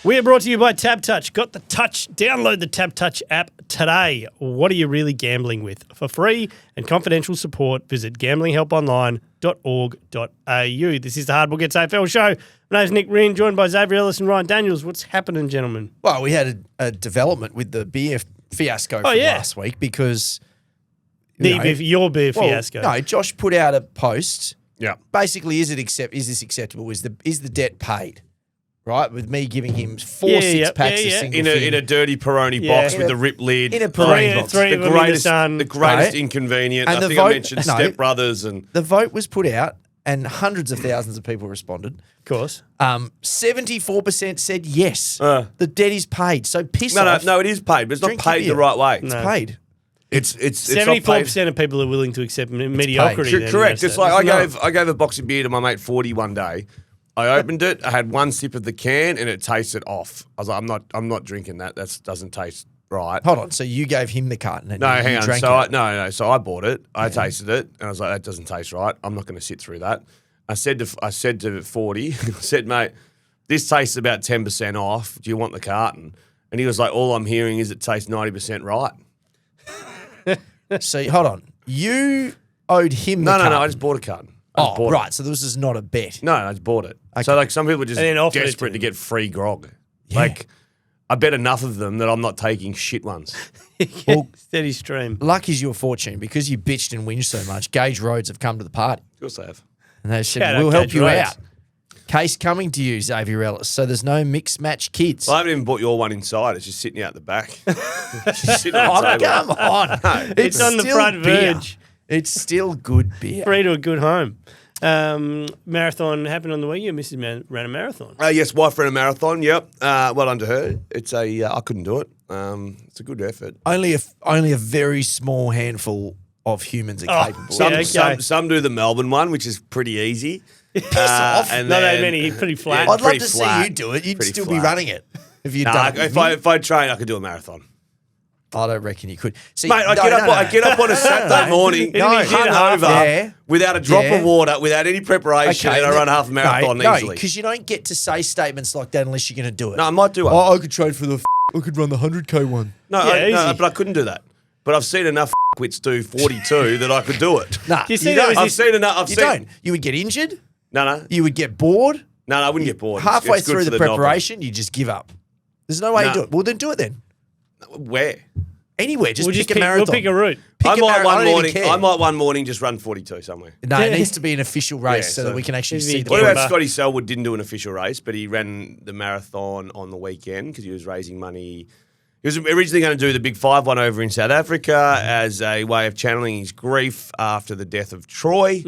We are brought to you by TabTouch. Got the touch? Download the TabTouch app today. What are you really gambling with? For free and confidential support, visit gamblinghelponline.org.au. This is the Hard Book Gets AFL show. My name's Nick Rinn, joined by Xavier Ellis and Ryan Daniels. What's happening, gentlemen? Well, we had a development with the beer fiasco from last week because... Your beer fiasco. No, Josh put out a post. Yeah. Basically, is this acceptable? Is the debt paid? Right, with me giving him four six-packs of single in a dirty Peroni box with the rip lid. In a Peroni box. The greatest inconvenience. And I think I mentioned Step Brothers. And the vote was put out and hundreds of thousands of people responded. Of course. 74% said yes. The debt is paid. So piss off. No, it is paid, but it's not paid the right way. It's paid. It's 74% of people are willing to accept mediocrity. Correct. It's like I gave a box of beer to my mate 40 one day. I opened it. I had one sip of the can, and it tasted off. I was like, I'm not drinking that. That doesn't taste right. Hold on. So you gave him the carton? And no, you hang on. drank So it. So I bought it. I tasted it, and I was like, that doesn't taste right. I'm not going to sit through that. I said to 40, I said, mate, this tastes about 10% off. Do you want the carton? And he was like, all I'm hearing is it tastes 90% right. So hold on. You owed him the carton. No. I just bought a carton. Right. So this is not a bet. No, I just bought it. Okay. So like some people are just desperate desperate to get free grog. Yeah. Like I bet enough of them that I'm not taking shit ones. Well, steady stream. Luck is your fortune because you bitched and whinged so much. Gage Roads have come to the party. Of course they have. And they said, Shout we'll out help Gage you Roads. out. Case coming to you, Xavier Ellis. So there's no mixed match kids. Well, I haven't even bought your one inside. It's just sitting out the back. Just sitting on the table. Come on. No, It's on the still front beer. verge. It's still good beer. Free to a good home. Marathon happened on the weekend. Mrs. ran a marathon. Yes, wife ran a marathon. Yep. Well done to her. It's I couldn't do it. It's a good effort. Only a very small handful of humans are capable. Some do the Melbourne one, which is pretty easy. Piss off. And Not then- that many. Pretty flat. I'd love pretty to flat. see you do it. You'd Pretty still be flat. running it if you'd Nah, done it. if I train, I could do a marathon. I don't reckon you could. See, Mate, I get up on a Saturday morning, hungover, without a drop of water, without any preparation, and I run half a marathon No, easily. because you don't get to say statements like that unless you're going to do it. No, I might do it. I could train for I could run the 100K one. No, Yeah, easy. but I couldn't do that. But I've seen enough wits do 42 that I could do it. Nah, You see you that don't. was I've seen enough. You don't. You would get injured. No. You would get bored. No, I wouldn't get bored. Halfway It's good through for the knocker. preparation, you just give up. There's no way No. you do it. Well, then do it then. Where? Anywhere. Just We'll pick a marathon. We'll pick a route. Pick I a might marathon. one I don't morning. even care. I might one morning just run 42 somewhere. No, it needs to be an official race Yeah, so that so- we can actually Is see he- the What Yeah. about Scotty Selwood? Didn't do an official race, but he ran the marathon on the weekend because he was raising money. He was originally going to do the Big 5 over in South Africa as a way of channeling his grief after the death of Troy.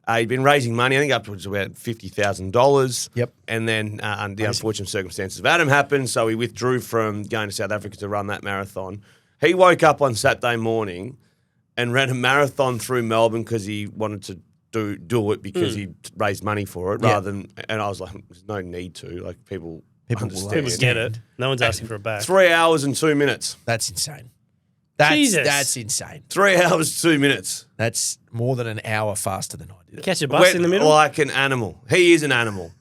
He'd been raising money, I think up to about $50,000. Yep. And then the unfortunate circumstances of Adam happened, so he withdrew from going to South Africa to run that marathon. He woke up on Saturday morning and ran a marathon through Melbourne because he wanted to do it because he raised money for it rather than, and I was like, there's no need to. Like people understand. People get it. No one's asking for a back. 3 hours and 2 minutes. That's insane. Jesus. That's insane. 3 hours, 2 minutes. That's more than an hour faster than I did it. Catch a bus in the middle. Like an animal. He is an animal.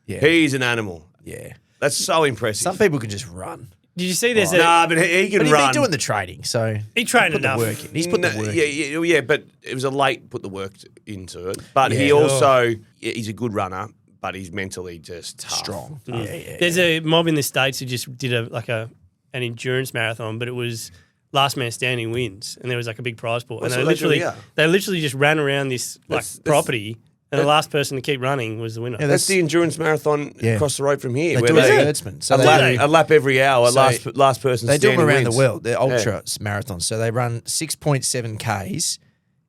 Yeah. He's an animal. Yeah. That's so impressive. Some people can just run. Did you see there's a... Nah, but he can But he's run. been doing the training, so He trained put enough. the work in. He's put the work in. Yeah, but it was a late put the work into it. But Yeah. he also, he's a good runner, but he's mentally just tough. Strong. Yeah. There's a mob in the States who just did an endurance marathon, but it was last man standing wins, and there was like a big prize pool. And That's what they literally just ran around this That's- property, and the last person to keep running was the winner. Yeah, That's the endurance marathon across the road from here. They where do it they, as herdsmen. So a lap every hour, So last person they do them standing around wins. the world. They're ultra marathons. So they run 6.7 Ks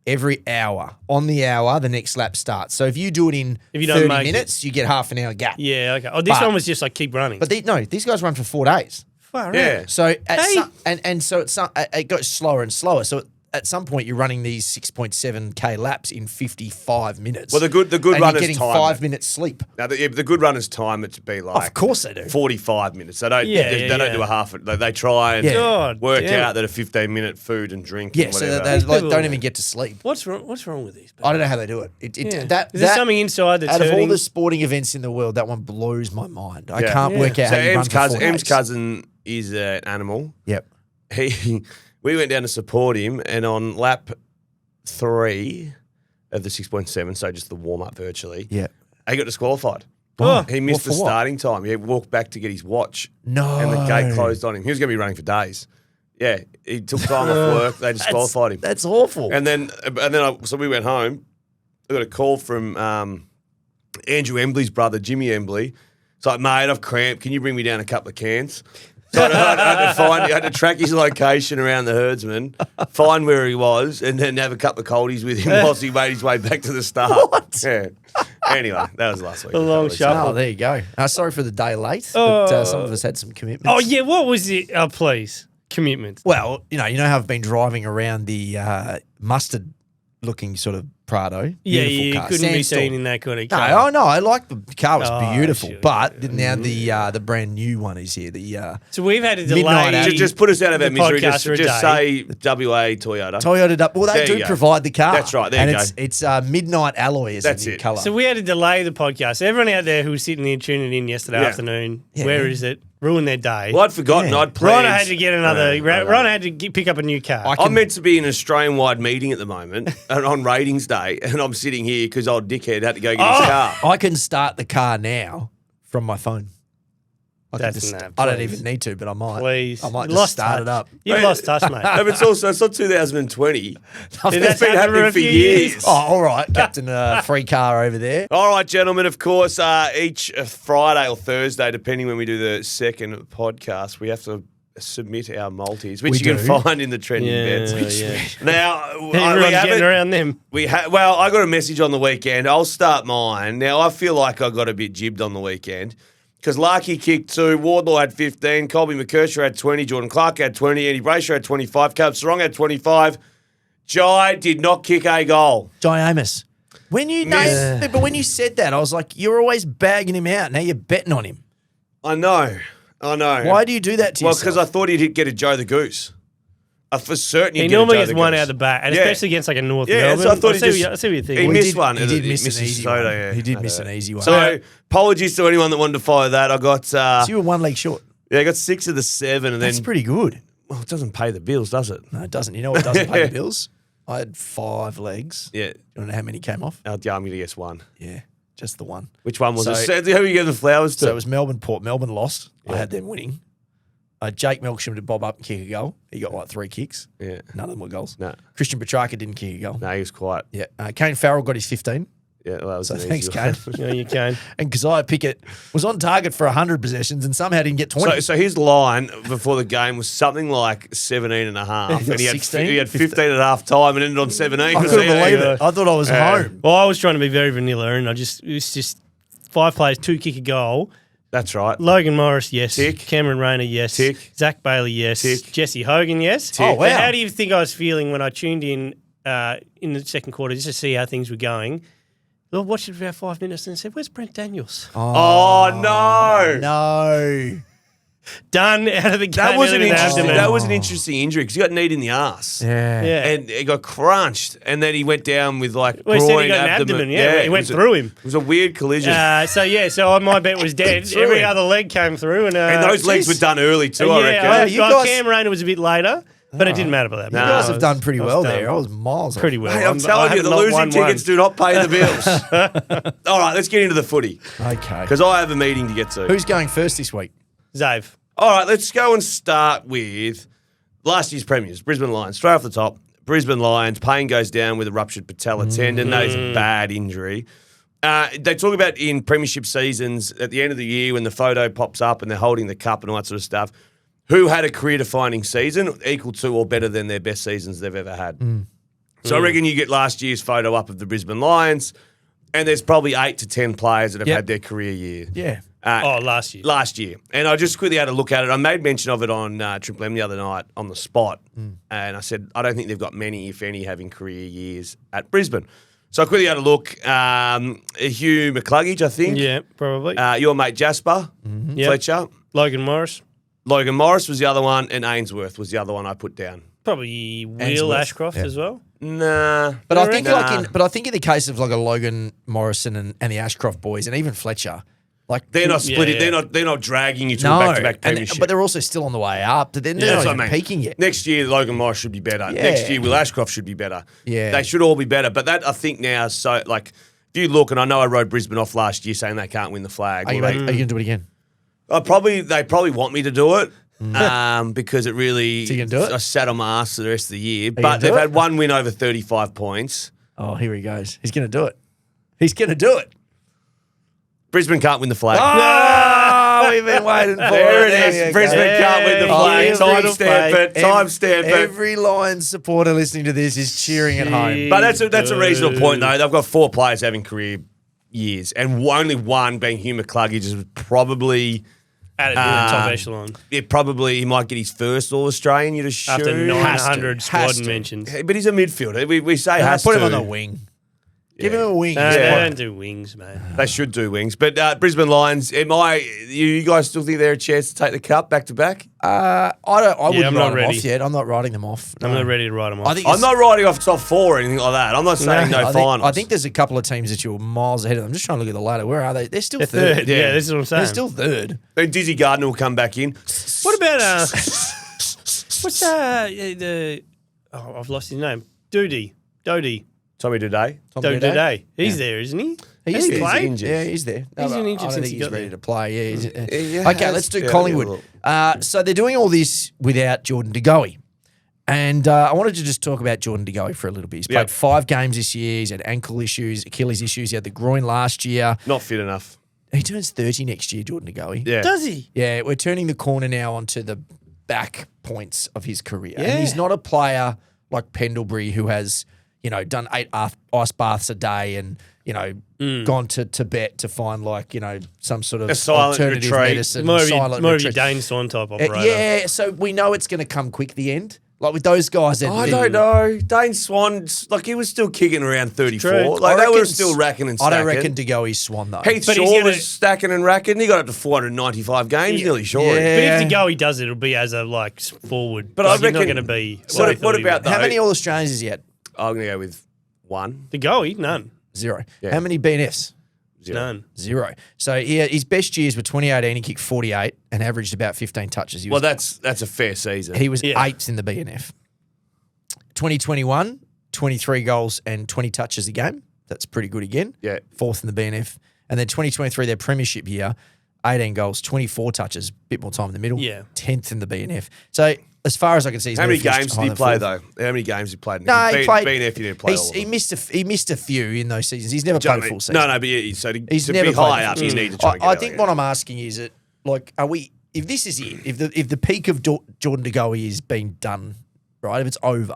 every hour. On the hour, the next lap starts. So if you do it in If you don't 30 make minutes, you get half an hour gap. Yeah, okay. Oh, this But- one was just like keep running. But these guys run for 4 days. Far Yeah. out. So Hey. so it goes slower and slower. So at some point you're running these 6.7K laps in 55 minutes. Well, the good and runners you're getting time 5 minutes sleep. Now, the good runners time it to be like. Of course they do. 45 minutes. They don't. Yeah, they don't yeah. do a half. They try and God work damn out that a 15-minute food and drink. Yeah, and so whatever. they People- don't even get to sleep. What's wrong with these people? I don't know how they do it. Yeah. That, Is there something inside that's out of all hurting? the sporting events in the world, that one blows my mind. I Yeah. can't work out So how you run for 4 Em's days. cousin is an animal. Yep. We went down to support him, and on lap 3 of the 6.7, so just the warm up virtually, Yeah. he got disqualified. Oh, He missed the for what? starting time. He walked back to get his watch. No. And the gate closed on him. He was going to be running for days. Yeah, he took time off work. They disqualified him. That's awful. And then so we went home. I got a call from Andrew Embley's brother, Jimmy Embley. It's like, mate, I've cramped. Can you bring me down a couple of cans? So I had to track his location around the herdsman, find where he was, and then have a couple of coldies with him whilst he made his way back to the start. What? Yeah. Anyway, that was last week. A long shuffle. Oh, there you go. Sorry for the day late, but some of us had some commitments. Oh, yeah. What was it? Please. Commitment. Well, you know how I've been driving around the mustard-looking sort of Prado. Yeah, Beautiful you car. couldn't be Sandstorm. seen in that kind of No, car. no, I like the car was Oh, beautiful, sure, but now the brand new one is here. The So we've had a Midnight delay. Alley. Just put us out of the our misery. podcast Just for a say day. WA Toyota. Toyota. Well, they There you do go. provide the car. That's right, there and you it's midnight alloy is That's the new it. colour. So we had to delay the podcast. Everyone out there who was sitting there tuning in yesterday Yeah. afternoon, Yeah. where is it? Ruined their day. Well, I'd forgotten. Yeah. I'd planned. Rhino had to get another. Rhino had to pick up a new car. I'm meant to be in an Australian-wide meeting at the moment and on ratings day, and I'm sitting here because old dickhead had to go get his car. I can start the car now from my phone. I don't even need to, but I might. Please. I might You just start touch. it up. You've lost touch, mate. No, but it's not 2020. That's It's been happened happening for a for few years. Oh, all right, Captain Free Car over there. All right, gentlemen. Of course, each Friday or Thursday, depending when we do the second podcast, we have to submit our multis, which We you do. can find in the trending bets. yeah. Now, Everyone's we getting haven't. around them. Well, I got a message on the weekend. I'll start mine. Now, I feel like I got a bit jibbed on the weekend because Larky kicked 2, Wardlaw had 15, Colby McKershaw had 20, Jordan Clark had 20, Andy Brayshaw had 25, Caleb Sarong had 25. Jai did not kick a goal. Jai Amos. When you but when you said that, I was like, you're always bagging him out. Now you're betting on him. I know. Why do you do that to Well, yourself? because I thought he'd get a Joe the Goose. For certain he'd He get a normally Joe gets the one Goose. out of the bat, and Yeah. especially against like a North Yeah, Melbourne. so I thought I see what he you're he thinking. missed one. He did miss an Mississippi easy Soda, one. yeah. He did I miss know. an easy one. So apologies to anyone that wanted to follow that. I got So you were 1 leg short. I got 6 of the 7, and That's then pretty good. well, it doesn't pay the bills, does it? No, it doesn't. You know what doesn't pay the bills? I had 5 legs. Yeah. You want to know how many came off? Yeah, I'm going to guess 1. Yeah, just the one. Which one was So- it? Who are you giving the flowers to? So it was Melbourne Port. Melbourne lost. I Yeah. had them winning. Jake Melksham to bob up and kick a goal. He got like 3 kicks. Yeah. None of them were goals. No. Christian Petrarca didn't kick a goal. No, he was quiet. Yeah. Kane Farrell got his 15. Yeah, well, that was So an thanks, easy one. Kane. Yeah, you can. And Keziah Pickett was on target for 100 possessions and somehow didn't get 20. So his line before the game was something like 17 and a half. And he had 16? 15 at half time and ended on 17. I couldn't believe it. I thought I was home. Well, I was trying to be very vanilla, and it's just 5 players, 2 kick a goal. That's right. Logan Morris, yes. Tick. Cameron Rayner, yes. Tick. Zach Bailey, yes. Tick. Jesse Hogan, yes. Oh, wow. So how do you think I was feeling when I tuned in the second quarter just to see how things were going? I watched it for about 5 minutes and said, "Where's Brent Daniels?" Oh, no. No. Done out of the game. That was an early in the interesting. afternoon. That was an interesting injury because he got kneed in the ass. Yeah. Yeah. And he got crunched, and then he went down with like Well, he said groin, he got an abdomen, yeah, it went was through him. It was a weird collision, So my bet was dead. Through Every him. other leg came through, and those legs were done early too. I reckon. Wow, you guys- Cam Rayner was a bit later, but it didn't matter about that. No. You guys have done pretty I was well done. there. I was miles off. Pretty well. Hey, I'm telling you, the losing tickets do not pay the bills. All right, let's get into the footy Okay. because I have a meeting to get to. Who's going first this week? Zave. All right, let's go and start with last year's premiers, Brisbane Lions. Straight off the top, Brisbane Lions. Payne goes down with a ruptured patella tendon. That is a bad injury. They talk about in premiership seasons at the end of the year when the photo pops up and they're holding the cup and all that sort of stuff, who had a career-defining season equal to or better than their best seasons they've ever had. So I reckon you get last year's photo up of the Brisbane Lions. And there's probably 8 to 10 players that have Yep. had their career year. Yeah. Last year. Last year. And I just quickly had a look at it. I made mention of it on Triple M the other night on the spot. And I said, I don't think they've got many, if any, having career years at Brisbane. So I quickly had a look. Hugh McCluggage, I think. Yeah, probably. Your mate Jasper Yep. Fletcher. Logan Morris. Logan Morris was the other one. And Ainsworth was the other one I put down. Probably Will Ainsworth, Ashcroft yeah. as well. Nah. But I think Nah. I think in the case of like a Logan Morrison and the Ashcroft boys and even Fletcher, like They're not splitting. Yeah. They're not dragging you to no, a back-to-back premiership. but they're also still on the way up. They're Yeah, not that's even what I mean. peaking yet. Next year, Logan Morris should be better. Yeah. Next year, Will Ashcroft should be better. Yeah. They should all be better. But that, I think now, so like, if you look, and I know I rode Brisbane off last year saying they can't win the flag. Are you Well, going to do it again? they probably want me to do it. Because it really, So you gonna do it? I sat on my ass for the rest of the year. gonna But do they've it? had one win over 35 points. Oh, here he goes. He's going to do it. He's going to do it. Brisbane can't win the flag. Oh, we've been waiting for There it. it is. Brisbane can't win the flag. Title Timestamp flag. it. Timestamp it. Every Lions supporter listening to this is cheering at home. But that's a reasonable point, though. They've got 4 players having career years, and only one being Hugh McCluggage is probably. At the top echelon. He might get his first All Australian. You'd assume After Has 900 to. squad Has to. mentions. but he's a midfielder. We say has Put to. him on the wing. Give him a wing. No, He's they fine. don't do wings, mate. They should do wings. But Brisbane Lions, you guys still think they're a chance to take the cup back to back? I wouldn't I'm write not them ready. off yet. I'm not writing them off. I'm not ready to write them off. I think I'm not riding off top 4 or anything like that. I'm not saying no I think, finals. I think there's a couple of teams that you're miles ahead of them. I'm just trying to look at the ladder. Where are they? They're still They're third. Yeah, this is what I'm saying. They're still third. Then Dizzy Gardner will come back in. What about what's the? Oh, I've lost his name. Dodie. Tommy today. Dodie. He's there, isn't he? He's Has he there. played? injured. Yeah, he's there. He's been injured I don't since think he he's got ready there. to play. Yeah. Yeah, Okay, let's do yeah, Collingwood. So they're doing all this without Jordan De Goey. And I wanted to just talk about Jordan De Goey for a little bit. He's played Yep. 5 games this year. He's had ankle issues, Achilles issues. He had the groin last year. Not fit enough. He turns 30 next year, Jordan De Goey. Yeah. Does he? Yeah, we're turning the corner now onto the back points of his career. Yeah. And he's not a player like Pendlebury who has, done 8 ice baths a day and, gone to Tibet to find some sort of A silent alternative retreat. medicine. More of silent your retreat. Dane Swan type operator. Yeah, so we know it's going to come quick, the end. Like with those guys. I don't know. Dane Swan, he was still kicking around 34. True. Like, I they were reckon- still racking and I stacking. don't reckon De Goey's Swan, though. Heath But he's Shaw gonna- was stacking and racking. He got up to 495 games, nearly sure. Yeah. But if De Goey does it, it'll be as a forward. But Like, I he's not reckon- going to be. What about How though? many All Australians is he at? I'm going to go with 1. De Goey? None. 0. Yeah. How many BNFs? 0. None. 0. So his best years were 2018. He kicked 48 and averaged about 15 touches. Well, that's a fair season. He was Yeah. 8th in the BNF. 2021, 23 goals and 20 touches a game. That's pretty good again. Yeah. 4th in the BNF. And then 2023, their premiership year, 18 goals, 24 touches, bit more time in the middle. Yeah. 10th in the BNF. So as far as I can see, he's How never many finished games did higher he than play, 4th. though? How many games he played? No, he played. BNF, he didn't play all of He them. missed a few in those seasons. He's never Do you played know a what I full mean? season. No, but yeah, so He's to never be played high a up, full you season. need to try and get I out think again. what I'm asking is that, are we? If this is it, if the peak of Jordan De Goey is being done, right? If it's over,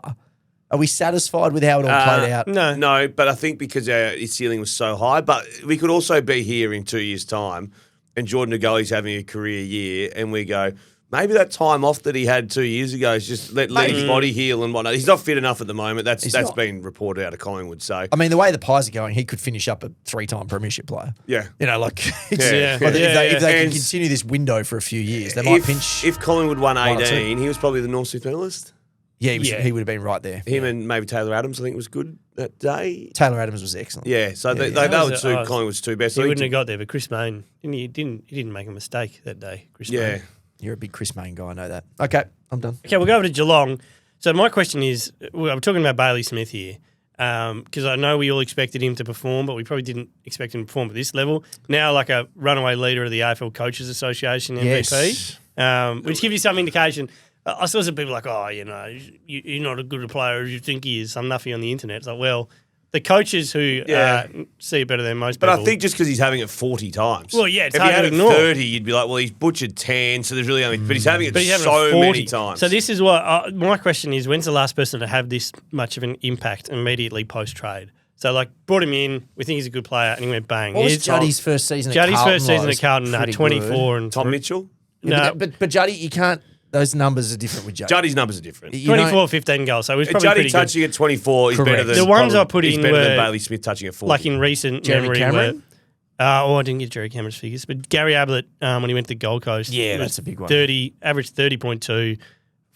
are we satisfied with how it all played out? No. No, but I think because his ceiling was so high, but we could also be here in 2 years' time and Jordan De Goey's having a career year and we go, maybe that time off that he had 2 years ago is just let his body heal and whatnot. He's not fit enough at the moment. That's not. been reported out of Collingwood. So, I mean, the way the Pies are going, he could finish up a 3-time premiership player. yeah. It's, Yeah. like, if they can And continue this window for a few years, they might pinch. If Collingwood won one or two. 18, he was probably the North Smith medalist. He would have been right there. Him and maybe Taylor Adams, I think, was good that day. Taylor Adams was excellent. Yeah, so they That were was two a- Collingwood's two best. He I think wouldn't have got there, but Chris Mayne, he didn't make a mistake that day, Chris yeah. Mayne. You're a big Chris Mayne guy, I know that. Okay, I'm done. Okay, we'll go over to Geelong. So my question is, I'm talking about Bailey Smith here, because I know we all expected him to perform, but we probably didn't expect him to perform at this level. Now like a runaway leader of the AFL Coaches Association MVP, which gives you some indication. I saw some people like, you're not as good a player as you think he is, some nuffy on the internet. It's like, well, the coaches who see it better than most But people. I think just because he's having it 40 times. Well, yeah, it's if hard he had to it ignore. 30, you'd be like, well, he's butchered 10, so there's really only. But he's having it But he's having so 40. many times. So this is what my question is: when's the last person to have this much of an impact immediately post trade? So, like, brought him in. We think he's a good player, and he went bang. What was Here's Juddy's first season at Juddy's Carlton? first season like? at Carlton, Pretty 24 and Tom Mitchell? no, But Juddy, you can't. Those numbers are different with Juddy. Juddy's numbers are different. You know- 24, 15 goals. So it was probably Juddy pretty good. touching at 24 is better Correct. than The ones I put he's in better than were Bailey Smith touching at 40. Like in recent Jeremy memory. Cameron? I didn't get Jerry Cameron's figures, but Gary Ablett, when he went to the Gold Coast, Yeah, was that's a big one. Averaged 30.2,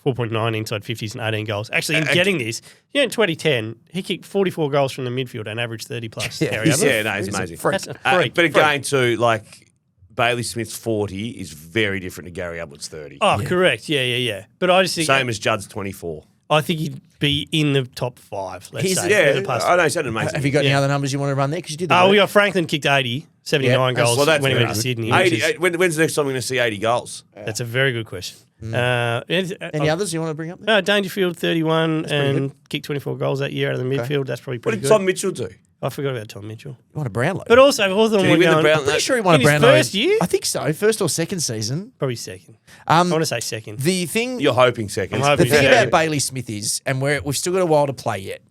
4.9 inside 50s and 18 goals. Actually, in getting this, in 2010, he kicked 44 goals from the midfield and averaged 30 plus. Yeah, Gary he's- Ablett. Yeah, no, he's He's a amazing. freak. That's a freak. But again, too, like Bailey Smith's 40 is very different to Gary Ablett's 30. Oh, correct. Yeah. But I just think Same as Judd's 24. I think he'd be in the top 5, let's He's- say. Yeah, as opposed to- I know, he said amazing. Have you got any Yeah. other numbers you want to run there? Because you did. we got Franklin kicked 80, 79 Yeah, goals well, that's when he went very to good. Sydney. which 80, is- when's the next time we're going to see 80 goals? That's a very good question. Any others you want to bring up there? Dangerfield 31 and kicked 24 goals that year out of the midfield. That's probably What pretty did good. Tom Mitchell do? I forgot about Tom Mitchell. You want a Brownlow? But also Hawthorn Did he were win the going Brownlow? Pretty sure he won in a his Brownlow. first year? I think so. First or second season. Probably second. I want to say second. The thing, You're hoping second. I'm hoping the thing Yeah. about Bailey Smith is, and we've still got a while to play yet.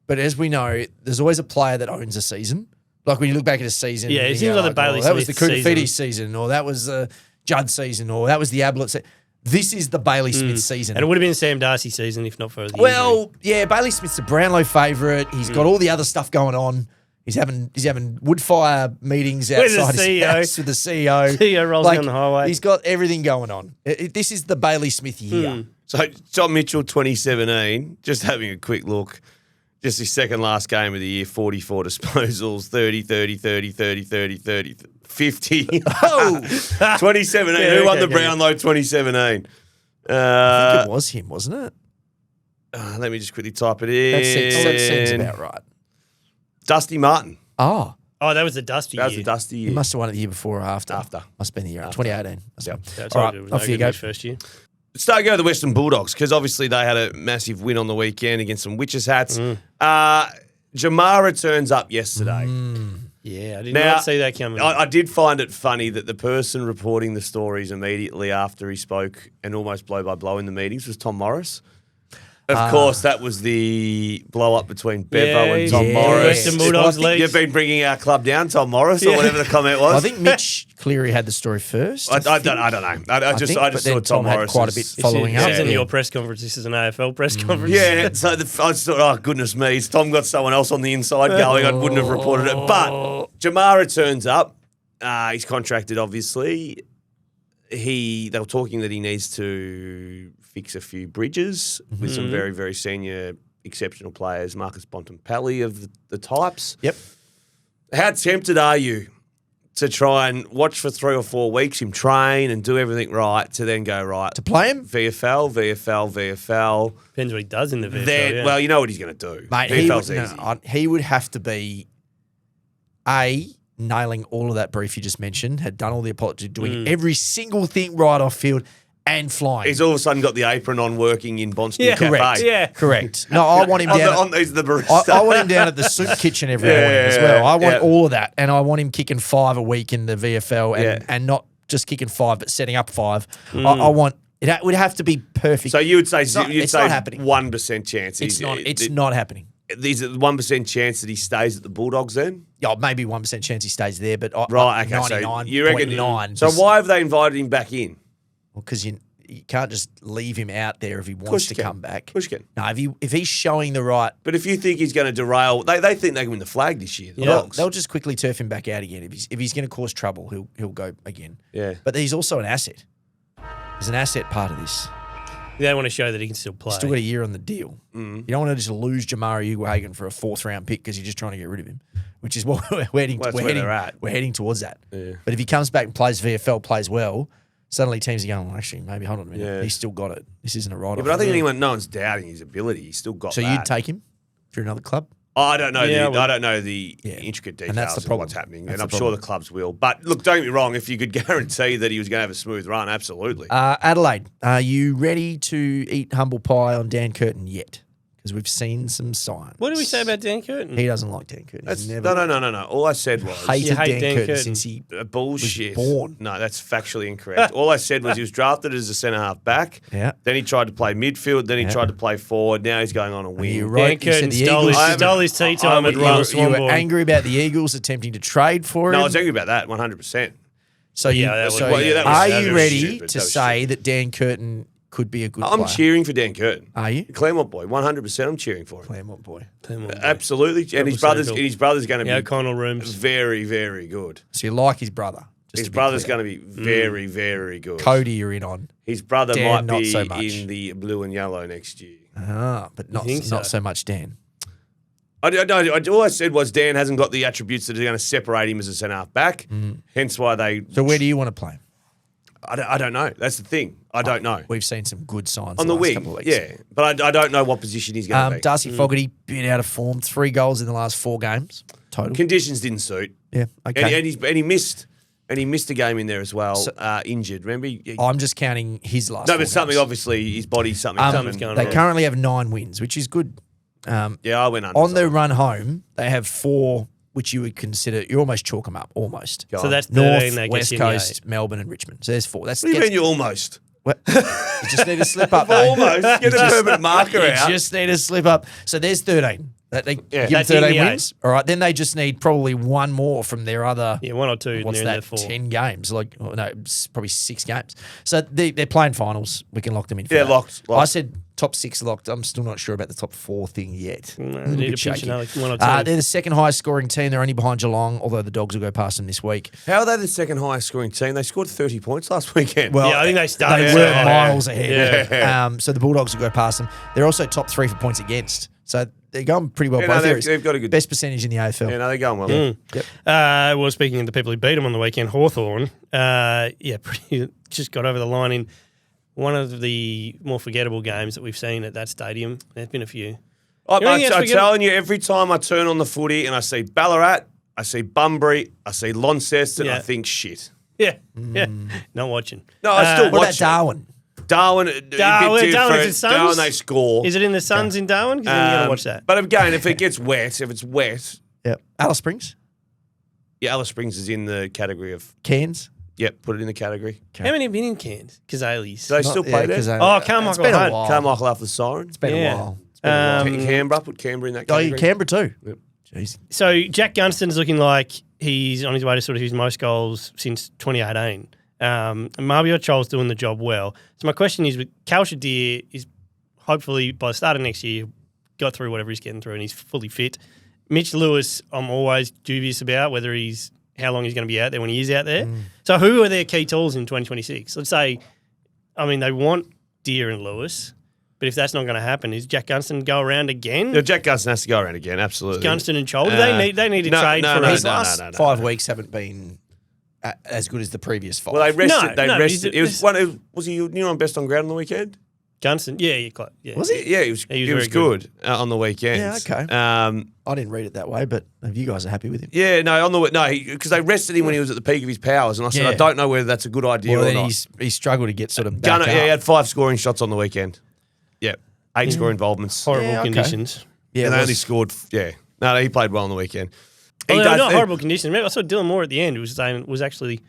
But as we know, there's always a player that owns a season. Like when you look back at a season, Yeah, it you seems go like the Bailey that was the Smith Kukafiti season, or that was the Judd season, or that was the Ablett season. This is the Bailey Smith season. And it would have been Sam Darcy season if not for the injury. Well, yeah, Bailey Smith's a Brownlow favourite. He's got all the other stuff going on. He's having woodfire meetings With the outside his CEO. house with the CEO. CEO rolls down the highway. He's got everything going on. This is the Bailey Smith year. So Tom Mitchell, 2017, just having a quick look. Just his second last game of the year, 44 disposals, 30, 30, 30, 30, 30, 30, 50. Oh, 2017. Yeah, Who won okay, the Brownlow 2017? I think it was him, wasn't it? Let me just quickly type it in. That seems about right. Dusty Martin. Oh, Oh, that was the Dusty That was year. the Dusty he year. must have won it the year before or after. After. Must have been the year 2018. Yep. That's All all right, good. It was off no you good go. his first year. Start go to the Western Bulldogs because obviously they had a massive win on the weekend against some Witches hats. Jamara turns up yesterday. Yeah, I did Now, not see that coming. I did find it funny that the person reporting the stories immediately after he spoke and almost blow by blow in the meetings was Tom Morris. Of course, that was the blow up between Bevo and Tom yeah. Morris. Western Bulldogs I think leagues. You've been bringing our club down, Tom Morris, or whatever the comment was. I think Mitch Cleary had the story first. I don't know. I just but saw then Tom Tom had Morris quite a bit following this up. isn't Yeah. your press conference. This is an AFL press conference. Yeah, so I just thought, oh, goodness me, has Tom got someone else on the inside going? I wouldn't have reported it. But Jamara turns up. He's contracted, obviously. They were talking that he needs to fix a few bridges with some very, very senior, exceptional players, Marcus Bontempelli of the types. Yep. How tempted are you to try and watch for 3 or 4 weeks, him train and do everything right, to then go, right, To play him? VFL. Depends what he does in the VFL. Then, yeah. well, you know what he's going to do. Mate, VFL's easy. he would have to be nailing all of that brief you just mentioned, had done all the apology, doing every single thing right off field and flying. He's all of a sudden got the apron on working in Bonston Cafe. correct. Yeah. Correct. No, I want him down. He's the barista. I want him down at the soup kitchen every morning as well. I want all of that, and I want him kicking 5 a week in the VFL, and not just kicking 5, but setting up 5. I want it. Would have to be perfect. So you would say It's not happening. 1% chance. It's not. It's not happening. Is it 1% chance that he stays at the Bulldogs then? Yeah, maybe 1% chance he stays there, but Right. Okay. 99.9. So you reckon? So why have they invited him back in? Because you can't just leave him out there if he wants to come back. Of course you can. No, if he's showing the right, But if you think he's going to derail, they think they can win the flag this year. The Dogs. they'll just quickly turf him back out again. If he's going to cause trouble, he'll go again. Yeah. But he's also an asset. He's an asset part of this. They want to show that he can still play. Still got a year on the deal. You don't want to just lose Jamari Uguagan for a 4th round pick because you're just trying to get rid of him, which is what we're heading. Well, that's where they're at. We're heading towards that. But if he comes back and plays VFL, plays well, suddenly teams are going, well, actually, maybe hold on a minute. Yeah. He's still got it. This isn't a write-off. But I think no one's doubting his ability. He's still got So that. you'd take him if you're another club? I don't know. Yeah, I don't know the intricate And that's details the of problem. what's happening, That's and the I'm sure problem. the clubs will. But look, don't get me wrong. If you could guarantee that he was going to have a smooth run, absolutely. Adelaide, are you ready to eat humble pie on Dan Curtin yet? because we've seen some signs. What did we say about Dan Curtin? He doesn't like Dan Curtin. That's, no. All I said was Hated You hate Dan Dan Curtin Curtin. since he bullshit. was born. No, that's factually incorrect. All I said was he was drafted as a centre half back. Yeah. Then he tried to play midfield. Then he tried to play forward. Now he's going on a wing. You're Dan right. You said Curtin the stole Eagles. his tea time at you Royal were- You Swan were angry about the Eagles attempting to trade for him. No, I was angry about that 100%. So you, Yeah, that was- so well, yeah, that was- are that you was ready stupid. to That was say that Dan Curtin could be a good I'm player? cheering for Dan Curtin. Are you? Claremont boy, 100%. I'm cheering for him. Claremont boy. Absolutely, and his Triple brother's going to Yeah, be O'Connell rooms. very, very good. So you like his brother? just His to be brother's clear. going to be very, very good. Cody, you're in on. His brother Dan, might not be so much. in the blue and yellow next year. But not think so? not so much Dan. All I said was Dan hasn't got the attributes that are going to separate him as a centre half back. Hence why they. So where do you want to play? I don't know. That's the thing. I don't know. We've seen some good signs On the last wing, couple of weeks. yeah. But I don't know what position he's going to be. Darcy Fogarty, bit out of form. 3 goals in the last 4 games total. Conditions didn't suit. Yeah, okay. And he missed a game in there as well, injured. Remember? I'm just counting his last. No, 4 but something games. obviously his body something's Something's happened. going They on. currently have 9 wins, which is good. Yeah, I went under. On the run home, they have 4, which you would consider. You almost chalk them up, almost. So that's 13 North, that gets West you in the Coast, Melbourne, and Richmond. So there's 4. That's What do you mean you almost? you just need to slip up. mate. Almost. Get a permanent marker You out. just need to slip up. So there's 13. They give them That's in 13 the wins. All right. Then they just need probably 1 more from their other. Yeah, 1 or 2. What's and they're that? in the 4. 10 games. It's probably 6 games. So they're playing finals. We can lock them in. For Yeah, that. locked. I said top 6 locked. I'm still not sure about the top 4 thing yet. No, A they little need bit to pinch shaky. another 1 or 2. They're the second highest scoring team. They're only behind Geelong, although the Dogs will go past them this week. How are they the second highest scoring team? They scored 30 points last weekend. Well, Yeah, I think they started They so were high. miles ahead. Yeah. So the Bulldogs will go past them. They're also top 3 for points against. So they're going pretty well. Yeah, no, both they've- areas. they've got a good- best percentage in the AFL. yeah, no, they're going well. Yep. Well, speaking of the people who beat them on the weekend, Hawthorn, just got over the line in one of the more forgettable games that we've seen at that stadium. There's been a few. I'm You know anything else telling you, every time I turn on the footy and I see Ballarat, I see Bunbury, I see Launceston, I Yeah. think shit. Yeah, not watching. No, I still What about watch it. Darwin? Darwin, a bit different. Darwin, is it Suns? Darwin, they score. Is it in the Suns in Darwin? Because then you got to watch that. But again, if it's wet, Yep. Alice Springs? yeah, Alice Springs is in the category of, Cairns? yep, put it in the category. How many have been in Cairns? Kazales. Do they still play there? Oh, Carmichael It's been a Hunt. while. Carmichael after the siren. It's been Yeah. a while. It's been a while. Canberra, put Canberra in that Oh, category. you Canberra too? Yep. Jeez. So Jack Gunston's looking like he's on his way to sort of his most goals since 2018. And Marvio Chol's doing the job well. So my question is, with Cal Shadir is hopefully by the start of next year got through whatever he's getting through and he's fully fit. Mitch Lewis, I'm always dubious about whether how long he's going to be out there when he is out there. So who are their key tools in 2026? Let's say, they want Deere and Lewis, but if that's not going to happen, is Jack Gunston go around again? Yeah, Jack Gunston has to go around again, absolutely. Gunston and Chol, they need to trade for His no, last no. 5 weeks haven't been as good as the previous 5. Well, they rested. No, rested. It was he's- one. Was he on best on ground on the weekend? Gunston, yeah. Was he? Yeah, he was. He was He was very good. good on the weekend. Yeah, okay. I didn't read it that way, but if you guys are happy with him. Yeah, because they rested him when he was at the peak of his powers, and I said Yeah. I don't know whether that's a good idea Well, or then not. he struggled to get sort of back Gunner, up. yeah, he had 5 scoring shots on the weekend. Yeah, 8 score involvements. Horrible Yeah, okay. conditions. Yeah, and it they was- only scored. Yeah, no, he played well on the weekend. Not horrible conditions. Remember, I saw Dylan Moore at the end who was saying it was actually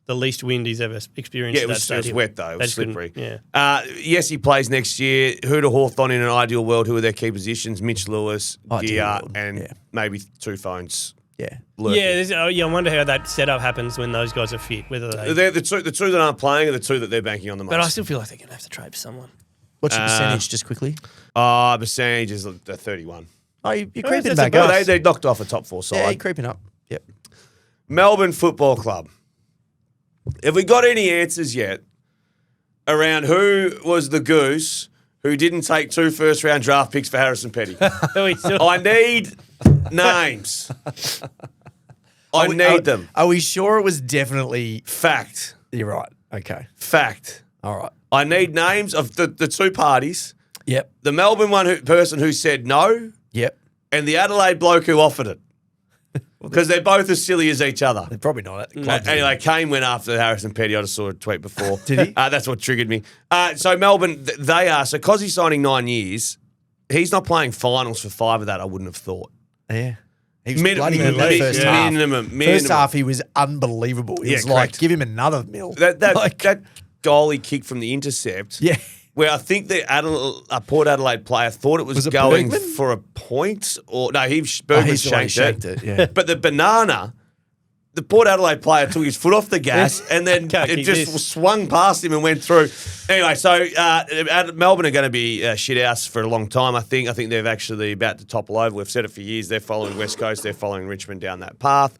the least wind he's ever experienced. Yeah, at it was that stadium. wet though. It They was just couldn't- slippery. Yeah. Yes, he plays next year. Who to Hawthorn in an ideal world? Who are their key positions? Mitch Lewis, Ideal Gear, world, and yeah. maybe 2 phones. Yeah. lurking. I wonder how that setup happens when those guys are fit. Whether they, They're the two that aren't playing are the 2 that they're banking on the most. but I still feel like they're going to have to trade for someone. What's your percentage, just quickly? percentage is 31. Oh, you're Oh, creeping that's back a up. boost. They knocked off a top 4 side. Yeah, you're creeping up. Yep. Melbourne Football Club. Have we got any answers yet around who was the goose who didn't take 2 first-round draft picks for Harrison Petty? I need names. I need them. Are we sure it was definitely... Fact. You're right. Okay. Fact. All right. I need names of the 2 parties, Yep. the Melbourne person who said no, Yep. and the Adelaide bloke who offered it. Because they're both as silly as each other. They're probably not at the clubs. Anyway, Kane went after Harrison Petty. I just saw a tweet before. Did he? That's what triggered me. So Melbourne, they are. So Cozzy's signing 9 years. he's not playing finals for 5 of that, I wouldn't have thought. Yeah. He was bloody good in that first half. Minimum. First half, he was unbelievable. He was like, give him another mil. That goal he kicked from the intercept. Yeah. Where I think the Port Adelaide player thought it was going for a point. Bergman shanked it. Yeah. But the banana, the Port Adelaide player took his foot off the gas and then it just swung past him and went through. Anyway, so Melbourne are going to be shit house for a long time, I think. I think they're actually about to topple over. We've said it for years. They're following West Coast. They're following Richmond down that path.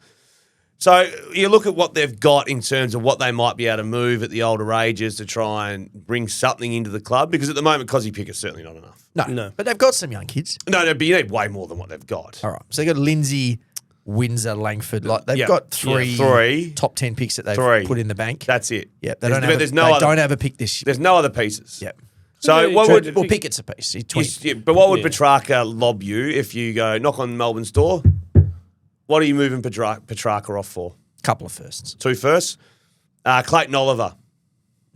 So you look at what they've got in terms of what they might be able to move at the older ages to try and bring something into the club, because at the moment, Cozzy Picker's certainly not enough. No. But they've got some young kids. No, but you need way more than what they've got. All right. So they've got Lindsay, Windsor, Langford. They've got three top 10 picks that they've put in the bank. That's it. Yeah. They don't have a pick this year. There's no other pieces. Yep. So what would Pickett's a piece. He's 20. But what would Petrarca lob you if you go knock on Melbourne's door? What are you moving Petrarca off for? Couple of firsts. 2 firsts. Clayton Oliver.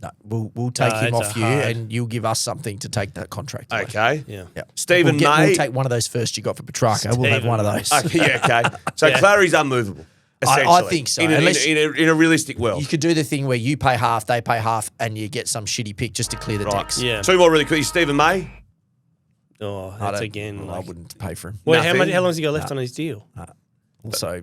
No, we'll take him off you, and you'll give us something to take that contract away. Okay. Yeah. Stephen May. We'll take one of those firsts you got for Petrarca. We'll have one of those. Okay. So Clary's unmovable. I think so. In a realistic world. You could do the thing where you pay half, they pay half, and you get some shitty pick just to clear the decks. Yeah. 2 more really quick. Stephen May. Oh, that's again. I wouldn't pay for him. Wait, how long has he got left on his deal? Also,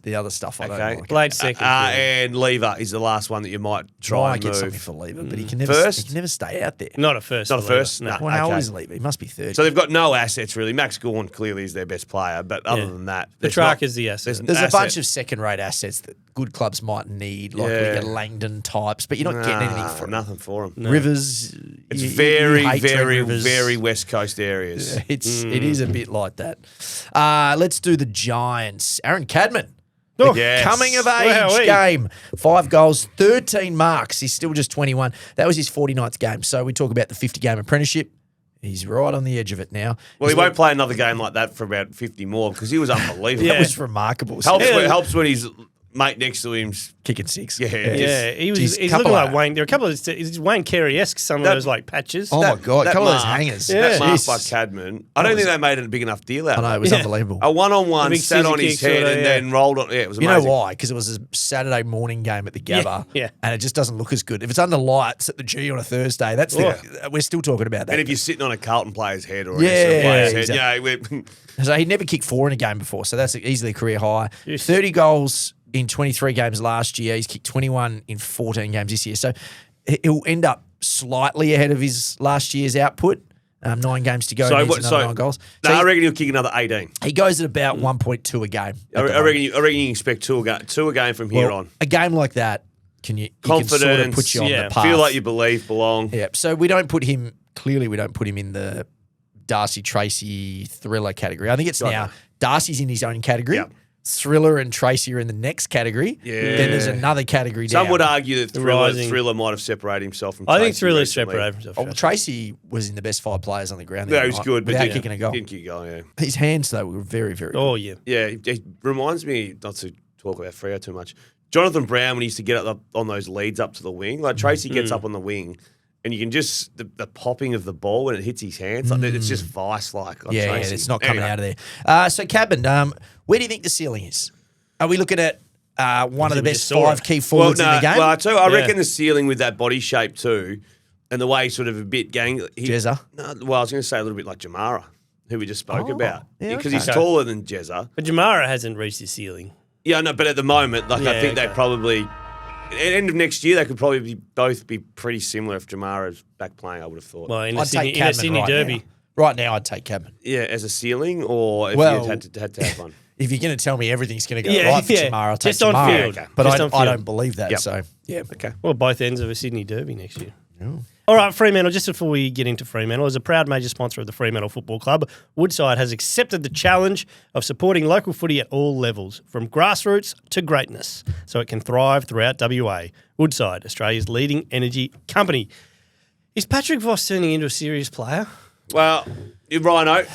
the other stuff I don't like. Blade second. And Lever is the last one that you might try and get move. something for Lever, but he can never stay out there. Not a first. Not a first? No. Well, how old is Lever? He must be 30. So they've got no assets, really. Max Gawn clearly is their best player, but other than that... Petrarca's the asset. There's a bunch of second-rate assets that good clubs might need, like your Langdon types, but you're not getting anything for them. Nothing for them. No. Rivers... It's very West Coast areas. Yeah, it is a bit like that. Let's do the Giants. Aaron Cadman. Coming of age game. 5 goals, 13 marks. He's still just 21. That was his 49th game. So we talk about the 50-game apprenticeship. He's right on the edge of it now. Well, he won't play another game like that for about 50 more because he was unbelievable. That was remarkable. Helps when his mate next to him's kicking 6. He's looking like Wayne. There are a couple of Wayne Carey-esque, some of those like patches. Oh my God, a couple of those hangers. That mark by Cadman. I don't think they made a big enough deal out of it. I know, it was unbelievable. A one-on-one sat on his head and then rolled on. Yeah, it was amazing. You know why? Because it was a Saturday morning game at the Gabba, and it just doesn't look as good. If it's under lights at the G on a Thursday, we're still talking about that. And if you're sitting on a Carlton player's head or an Essendon player's head, so he'd never kicked 4 in a game before, so that's easily a career high. 30 goals in 23 games last year. He's kicked 21 in 14 games this year. So he'll end up slightly ahead of his last year's output. 9 games to go. So 9 goals. I reckon he'll kick another 18. He goes at about 1.2 a game. I reckon you expect 2 a game from here on. A game like that, confidence, can sort of put you on the path. Feel like you belong. Yeah. So we don't put him in the Darcy Tracy thriller category. I think it's now Darcy's in his own category. Yep. Thriller and Tracy are in the next category. Yeah. Then there's another category down. Some would argue that Thriller might have separated himself from Tracy. I think Thriller separated himself. Tracy was in the best 5 players on the ground. Yeah, he was good, but without kicking a goal. Didn't kick a goal, His hands, though, were very, very good. Oh, yeah. Yeah, it reminds me, not to talk about Freo too much, Jonathan Brown, when he used to get up on those leads up to the wing, like Tracy gets up on the wing, and you can just, the popping of the ball when it hits his hands, like it's just vice-like. Yeah, it's not coming out of there. So, Cadman, where do you think the ceiling is? Are we looking at one of the best 5 key forwards in the game? Well, I reckon the ceiling with that body shape too, and the way sort of a bit Jezza? No, well, I was going to say a little bit like Jamara, who we just spoke about. Because he's taller than Jezza. But Jamara hasn't reached his ceiling. Yeah, no, but at the moment, I think they probably, at the end of next year, they could probably both be pretty similar if Jamara's back playing, I would have thought. Well, in a Sydney Derby. Now. Right now, I'd take Cadman. Yeah, as a ceiling, or if you had to have one. If you're going to tell me everything's going to go right for Jamara, I'll take just on Jamara. field. Okay. But I don't believe that. Yep. So, okay. Well, both ends of a Sydney Derby next year. Oh. All right, Fremantle, just before we get into Fremantle, as a proud major sponsor of the Fremantle Football Club, Woodside has accepted the challenge of supporting local footy at all levels, from grassroots to greatness, so it can thrive throughout WA. Woodside, Australia's leading energy company. Is Patrick Voss turning into a serious player? Well, Rhino.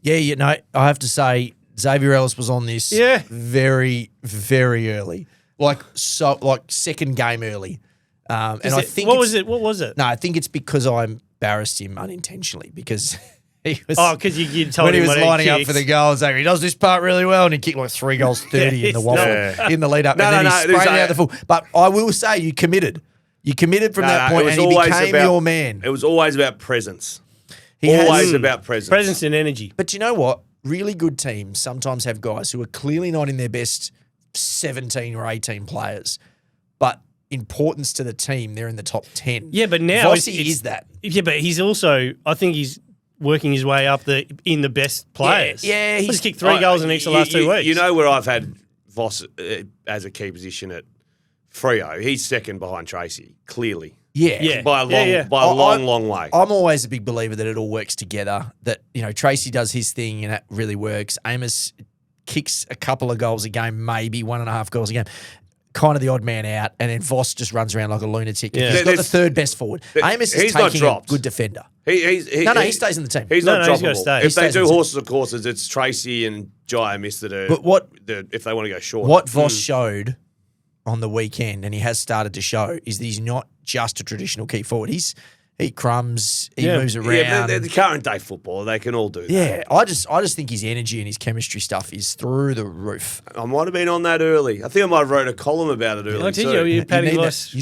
Yeah, I have to say, Xavier Ellis was on this very, very early. Like second game early. And I think what was it? No, I think it's because I embarrassed him unintentionally because He was, because you told when him he was what lining up kicks. for the goals, like, he does this part really well, and he kicked like 3 goals 30 in the waffle in the lead up, and then he sprayed it out the full. But I will say, you committed. You committed from that point, and he became your man. It was always about presence. Always about presence. Presence and energy. But you know what? Really good teams sometimes have guys who are clearly not in their best 17 or 18 players, but importance to the team, they're in the top 10. Yeah, but now Vossi is that. Yeah, but he's also, I think he's working his way up in the best players. Yeah, he's kicked 3 goals in each of the last 2 weeks. You know where I've had Voss as a key position at Freo? He's second behind Tracy, clearly. Yeah. By a long way. I'm always a big believer that it all works together, that, Tracy does his thing and that really works. Amos kicks a couple of goals a game, maybe 1.5 goals a game. Kind of the odd man out, and then Voss just runs around like a lunatic. Yeah. He's got the third best forward. Amos is taking a good defender. He stays in the team. He's not droppable. He's stay. If they do horses or courses, it's Tracy and Jai Miss that are. But if they want to go short, what Voss showed on the weekend, and he has started to show, is that he's not just a traditional key forward. He crumbs, he moves around. Yeah, they're the current day football, they can all do that. Yeah, I just think his energy and his chemistry stuff is through the roof. I might have been on that early. I think I might have wrote a column about it early. You're Paddy Loss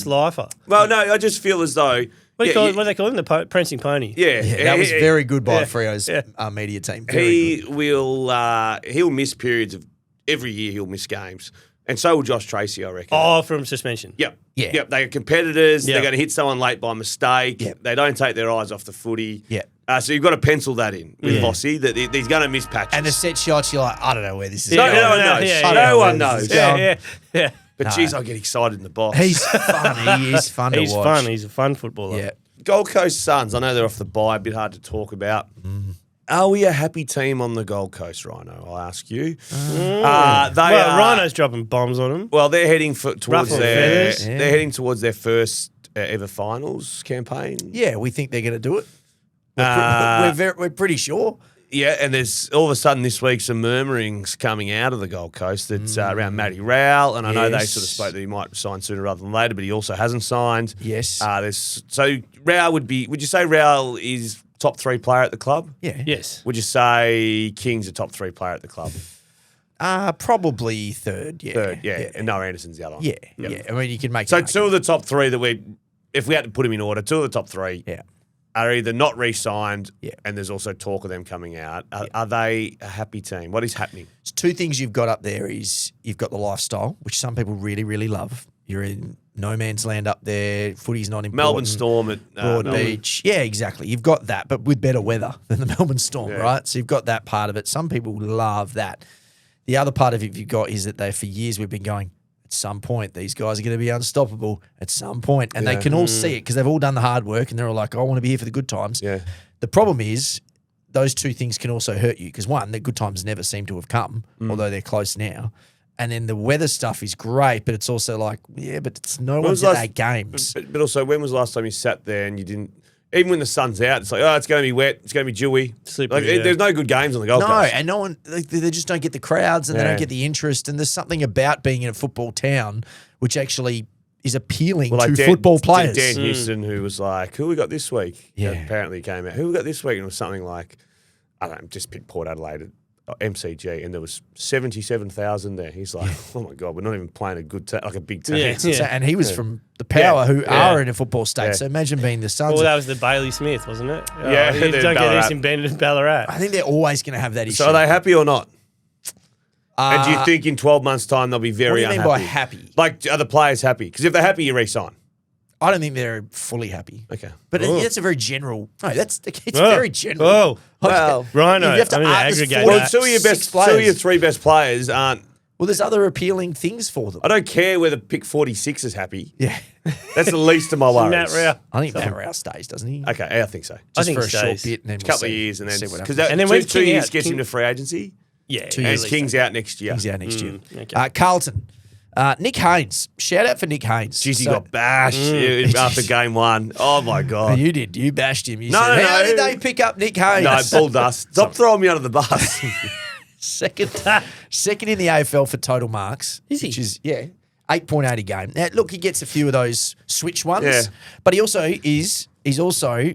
lifer. Well, no, I just feel as though. What do they call him? The prancing pony. Yeah, that was very good by Freo's media team. He'll miss periods of every year. He'll miss games. And so will Josh Tracy, I reckon. Oh, from suspension. Yep. They're competitors. Yep. They're going to hit someone late by mistake. Yep. They don't take their eyes off the footy. Yep. So you've got to pencil that in with Vossi, that he's going to miss patches. And the set shots, you're like, I don't know where this is No, going. no one knows. No one knows. Yeah. But geez, I get excited in the box. He's fun. He is fun to watch. He's fun. He's a fun footballer. Yeah. Gold Coast Suns, I know they're off the bye, a bit hard to talk about. Are we a happy team on the Gold Coast, Rhino? I'll ask you. Rhino's dropping bombs on them. Well, they're heading towards their first ever finals campaign. Yeah, we think they're going to do it. We're pretty sure. Yeah, and there's all of a sudden this week some murmurings coming out of the Gold Coast that's around Matty Rowell, and I know they sort of spoke that he might sign sooner rather than later, but he also hasn't signed. Yes. So Rowell would you say Rowell is top 3 player at the club? Yeah. Yes. Would you say King's a top 3 player at the club? Probably third, yeah. Third, yeah. And Noah Anderson's the other one. Yeah, yeah. I mean, you can make So 2 of the top 3 that if we had to put them in order, 2 of the top 3 are either not re-signed and there's also talk of them coming out. Are they a happy team? What is happening? So 2 things you've got up there is you've got the lifestyle, which some people really, really love. You're in no man's land up there. Footy's not important. Melbourne Storm at Broadbeach. Yeah, exactly. You've got that, but with better weather than the Melbourne Storm, right? So you've got that part of it. Some people love that. The other part of it you've got is that for years we've been going, at some point, these guys are going to be unstoppable at some point. And they can all see it because they've all done the hard work and they're all like, I want to be here for the good times. Yeah. The problem is those 2 things can also hurt you because, one, the good times never seem to have come, although they're close now. And then the weather stuff is great, but it's also like, but it's no one's at 8 games. But also, when was the last time you sat there and you didn't, even when the sun's out, it's like, it's going to be wet, it's going to be dewy. Slippery, There's no good games on the Gold Coast. No, and no one, they just don't get the crowds and they don't get the interest. And there's something about being in a football town which actually is appealing to football players. Dan Houston, who was like, who we got this week? Yeah. Apparently came out. Who we got this week? And it was something like, I don't know, just pick Port Adelaide, MCG, and there was 77,000 there. He's like, oh my God, we're not even playing a good like a big team. Yeah. So, and he was from the Power, who are in a football state. Yeah. So imagine being the Suns. Well, that was the Bailey Smith, wasn't it? Yeah. You don't get this in Bennett and Ballarat. I think they're always going to have that issue. So are they happy or not? And do you think in 12 months' time they'll be very unhappy? What do you mean by happy? Like, are the players happy? Because if they're happy, you re-sign. I don't think they're fully happy. Okay. But that's a very general. No, it's very general. Oh, well, Rhino. You have to aggregate. Well, 2 of your 3 best players aren't. Well, there's other appealing things for them. I don't care whether pick 46 is happy. Yeah. That's the least of my worries. Matt Rowell. I think Matt Rowell stays, doesn't he? Okay, I think so. Just I think for a stays. short bit and then A couple of years and then because And then two, when's 2 King years out? gets him to free agency. Yeah. And King's out next year. King's out next year. Okay. Carlton. Nick Haynes. Shout out for Nick Haynes. Jeez, he got bashed after game 1. Oh, my God. You did. You bashed him. You No, said, no, how no. did they pick up Nick Haynes? No, bull dust. Stop throwing me under the bus. Second in the AFL for total marks. Is he? Which is, 8.8 a game. Now, look, he gets a few of those switch ones, Yeah. but he's also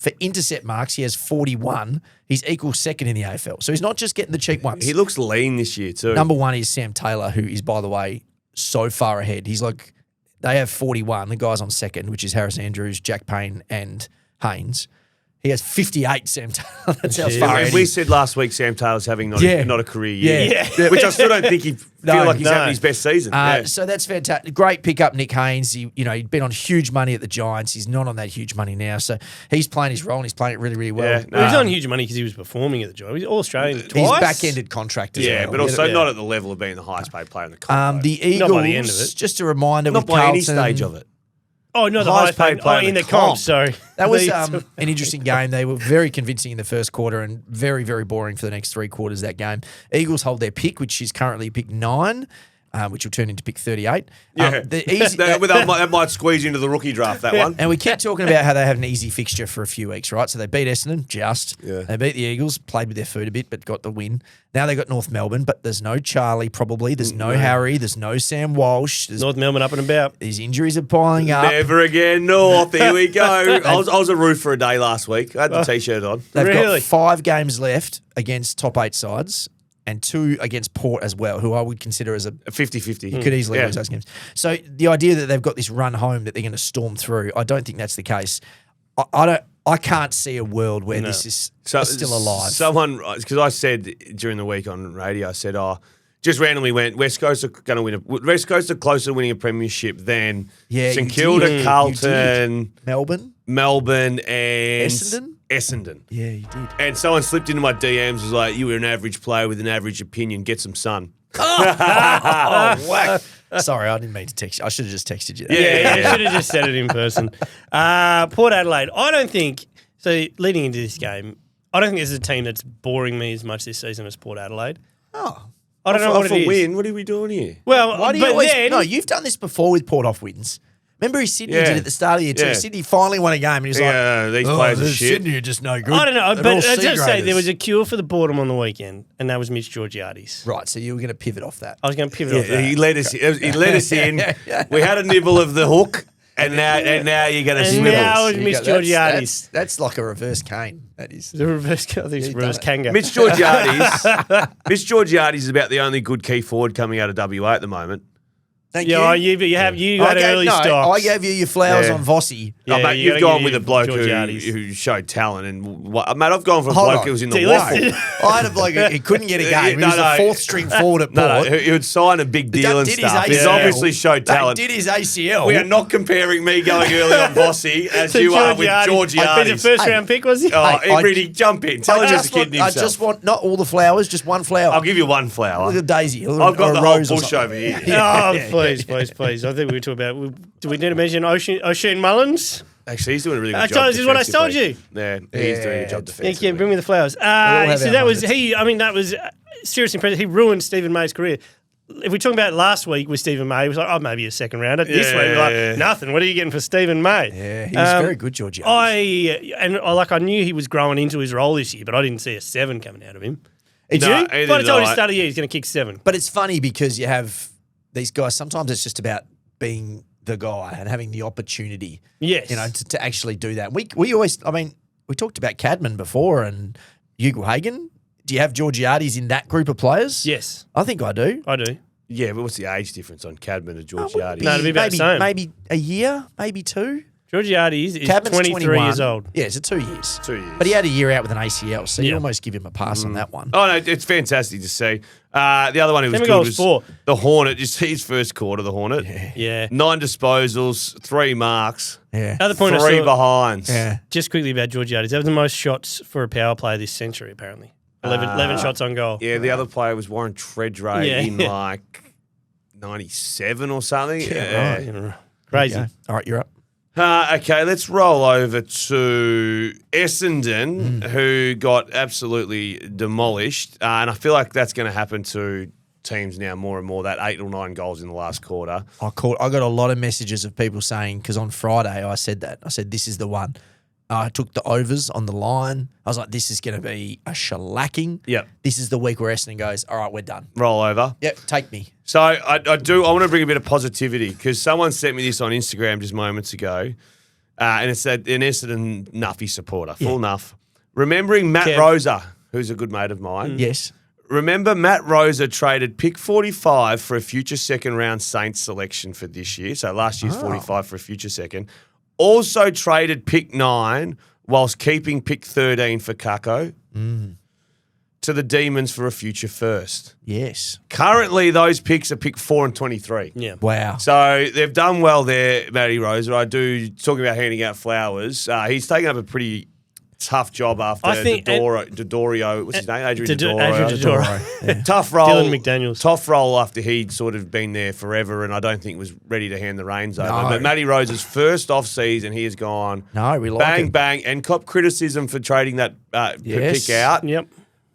For intercept marks, he has 41. He's equal second in the AFL. So he's not just getting the cheap ones. He looks lean this year too. Number one is Sam Taylor, who is, by the way, so far ahead. He's like, they have 41. The guy's on second, which is Harris Andrews, Jack Payne, and Haynes. He has 58, Sam Taylor. That's how far ahead. We said last week Sam Taylor's having not a career year. Yeah. Which I still don't think he's having his best season. So that's fantastic. Great pickup, Nick Haynes. He'd been on huge money at the Giants. He's not on that huge money now. So he's playing his role and he's playing it really, really well. Yeah. He was on huge money because he was performing at the Giants. He's All-Australian twice. He's back-ended contract as well. Yeah, but also not at the level of being the highest paid player in the comp. The Eagles, not by the end of it. just a reminder Not with by Carlton, any stage of it. Oh, no, the highest paid player in the comp. Sorry. That was an interesting game. They were very convincing in the first quarter and very, very boring for the next 3 quarters of that game. Eagles hold their pick, which is currently pick 9, which will turn into pick 38. Yeah. That might squeeze into the rookie draft, that one. And we kept talking about how they have an easy fixture for a few weeks, right? So they beat Essendon, They beat the Eagles, played with their foot a bit, but got the win. Now they got North Melbourne, but there's no Charlie probably. There's no Harry. There's no Sam Walsh. North Melbourne up and about. These injuries are piling up. Never again North. Here we go. I was a roof for a day last week. I had the T-shirt on. They've got 5 games left against top 8 sides and 2 against Port as well, who I would consider as a 50-50. You could easily lose those games. So the idea that they've got this run home that they're going to storm through, I don't think that's the case. I can't see a world where this is still alive. Someone, because I said during the week on radio, I said, just randomly went, West Coast are going to win. West Coast are closer to winning a premiership than St Kilda, Carlton, Melbourne, and Essendon. Yeah, you did. And someone slipped into my DMs, was like, you were an average player with an average opinion. Get some sun. Whack. Sorry, I didn't mean to text you. I should have just texted you that. Yeah, you should have just said it in person. Port Adelaide, I don't think, so leading into this game, I don't think this is a team that's boring me as much this season as Port Adelaide. Oh. I don't know what it is. Win, what are we doing here? Well, why do you no, you've done this before with Port off wins. Remember Sydney did at the start of the year too. Sydney finally won a game and he was these players are shit. Sydney are just no good. I don't know, but let's just say there was a cure for the boredom on the weekend, and that was Mitch Georgiades. Right, so you were going to pivot off that. I was going to pivot off that. He let us in. We had a nibble of the hook, and now you're going to swivel. Now it's Mitch Georgiades. That's like a reverse Kane. That is. The reverse, I think it's reverse Kanga. Mitch Georgiades is about the only good key forward coming out of WA at the moment. Thank you. You had early stocks. I gave you your flowers on Vossi. Mate, you've gone with a bloke who showed talent. And mate, I've gone for a bloke who was in the waffle. I had a bloke who couldn't get a game. He was a 4th string forward at Port. He would sign a big deal and stuff. He's obviously showed talent. He did his ACL. We are not comparing me going early on Vossi as you are with Georgiades. He's a first-round pick, was he? Really, jump in. Tell him he's a kid himself. I just want not all the flowers, just one flower. I'll give you one flower. Look at Daisy. I've got the whole bush over here. Please. I think we were talking about. Do we need to mention O'Shane Mullins? Actually, he's doing a really good job. This is what I told you. Yeah, he's doing a job defensively. Yeah, bring me the flowers. So that was he. I mean, that was seriously impressive. He ruined Stephen May's career. If we're talking about last week with Stephen May, it was like, maybe a second rounder. This week, we're like, nothing. What are you getting for Stephen May? Yeah, he was very good, Georgie. I knew he was growing into his role this year, but I didn't see a 7 coming out of him. Did you? By the time he started the year, he's going to kick 7. But it's funny because you have these guys. Sometimes it's just about being the guy and having the opportunity. Yes. To actually do that. We always, we talked about Cadman before and Hugo Hagen. Do you have Georgiades in that group of players? Yes. I think I do. Yeah, but what's the age difference on Cadman and Georgiades? No, it'd be about the same. Maybe a year, maybe 2. Georgiades is Cadman's 23 years old. Yeah, it's 2 years. 2 years. But he had a year out with an ACL, so you almost give him a pass on that one. Oh, no, it's fantastic to see. The other one who was good was the Hornet. Just his first quarter, the Hornet. Yeah. 9 disposals, 3 marks. Yeah. Other point 3 behinds. Yeah. Just quickly about Georgiades. That was the most shots for a power player this century, apparently. 11 shots on goal. Yeah, the other player was Warren Treadray in like 97 or something. Yeah. Crazy. Okay. All right, you're up. Okay, let's roll over to Essendon, who got absolutely demolished. And I feel like that's going to happen to teams now more and more, that 8 or 9 goals in the last quarter. I got a lot of messages of people saying, because on Friday I said that. I said, this is the one. I took the overs on the line. I was like, this is going to be a shellacking. Yep. This is the week where Essendon goes, all right, we're done. Roll over. Yep, take me. So I want to bring a bit of positivity because someone sent me this on Instagram just moments ago. and it's an Essendon Nuffy supporter, full Nuff. Remembering Matt Rosa, who's a good mate of mine. Yes. Remember Matt Rosa traded pick 45 for a future second-round Saints selection for this year. So last year's 45 for a future second. Also traded pick 9 whilst keeping pick 13 for Kako to the Demons for a future first. Yes. Currently, those picks are pick 4 and 23. Yeah. Wow. So they've done well there, Matty Rosa. I do, talking about handing out flowers, he's taken up a pretty tough job after Dodorio, what's his name? Adrian Dodorio. Tough role. Dylan McDaniels. Tough role after he'd sort of been there forever and I don't think was ready to hand the reins over. No. But Matty Rosa's first off-season, he has gone No, we like him. bang, and cop criticism for trading that pick out. Yep.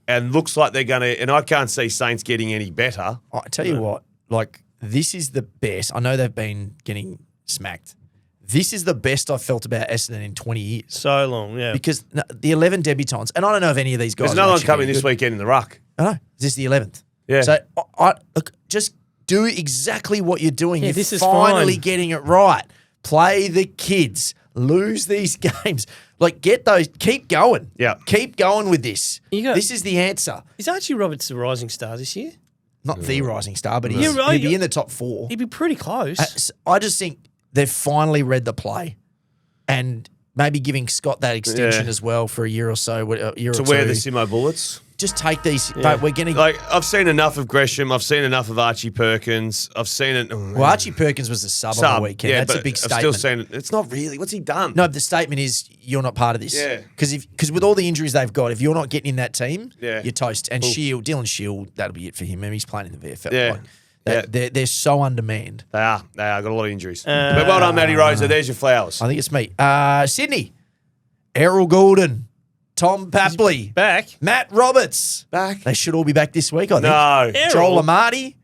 And looks like they're going to, and I can't see Saints getting any better. I tell you what, like, this is the best. I know they've been getting smacked. This is the best I've felt about Essendon in 20 years. So long, yeah. Because the 11 debutants, and I don't know if any of these guys. There's another one coming this weekend in the ruck. I know. Is this the 11th? Yeah. So look, just do exactly what you're doing. Yeah, You're this is finally fine. getting it right. Play the kids. Lose these games. Like, get those. Keep going. Yeah. Keep going with this. This is the answer. Is Archie Roberts the rising star this year? Not the rising star, but You're right. he'll be in the top 4. He'd be pretty close. I just think they've finally read the play and maybe giving Scott that extension as well for a year or so, a year To or wear two. the Simo bullets. Just take these. But we're going to. Like, I've seen enough of Gresham. I've seen enough of Archie Perkins. I've seen it. Well, Archie Perkins was a sub on the weekend. That's a big statement. I've still seen it. It's not really. What's he done? No, the statement is you're not part of this. Yeah. Because with all the injuries they've got, if you're not getting in that team, Yeah. you're toast. And Dylan Shield, that'll be it for him. I mean, he's playing in the VFL. Yeah. They're so undermanned. They are. Got a lot of injuries. But well done, Matty Rosa. There's your flowers. I think it's me. Sydney, Errol Goulden, Tom Papley, Back. Matt Roberts. Back. They should all be back this week, I think. No. Joel Amati,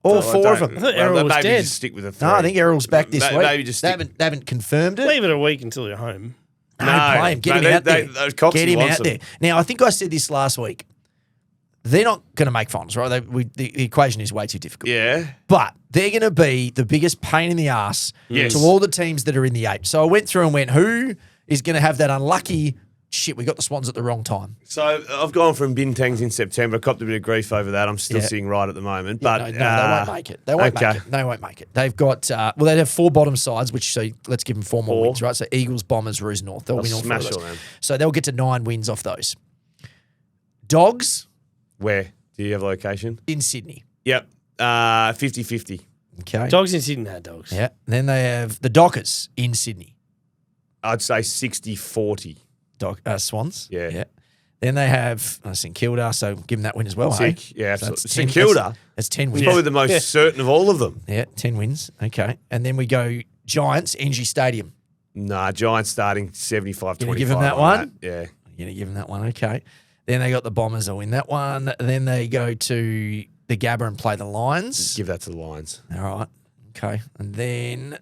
all 4 of them. I thought Errol was maybe dead. just stick with the 3. No, I think Errol's back this week. Maybe just they stick. haven't confirmed it. Leave it a week until you're home. No, play him. Get him out there. Coxie Get him wants out him. there. Now, I think I said this last week. They're not going to make finals, right? The equation is way too difficult. Yeah. But they're going to be the biggest pain in the ass Yes. to all the teams that are in the 8. So I went through and went, who is going to have that unlucky shit? We got the Swans at the wrong time. So I've gone from Bintangs in September. I copped a bit of grief over that. I'm still sitting right at the moment. But No, they won't make it. They won't make it. They won't make it. They've got, they have 4 bottom sides, which, so let's give them 4 more wins, right? So Eagles, Bombers, Roos, North. They'll win all 4 of smash those. all them. So they'll get to 9 wins off those. Dogs Where? Do you have a location? in Sydney. Yep. 50-50. Okay. Dogs in Sydney had dogs. Yeah. And then they have the Dockers in Sydney. I'd say 60-40. Swans. Yeah. Yeah. Then they have St Kilda, so give them that win as well. Sick. Hey? Yeah, So absolutely. that's St 10 Kilda That's 10 is wins. probably the most certain of all of them. Yeah, 10 wins. Okay. And then we go Giants, NG Stadium. Nah, Giants starting 75-25. Gonna give them that on one? Yeah. You're going to give them that one. Okay. Then they got the Bombers. They'll win that one. Then they go to the Gabba and play the Lions. Give that to the Lions. All right. Okay. And then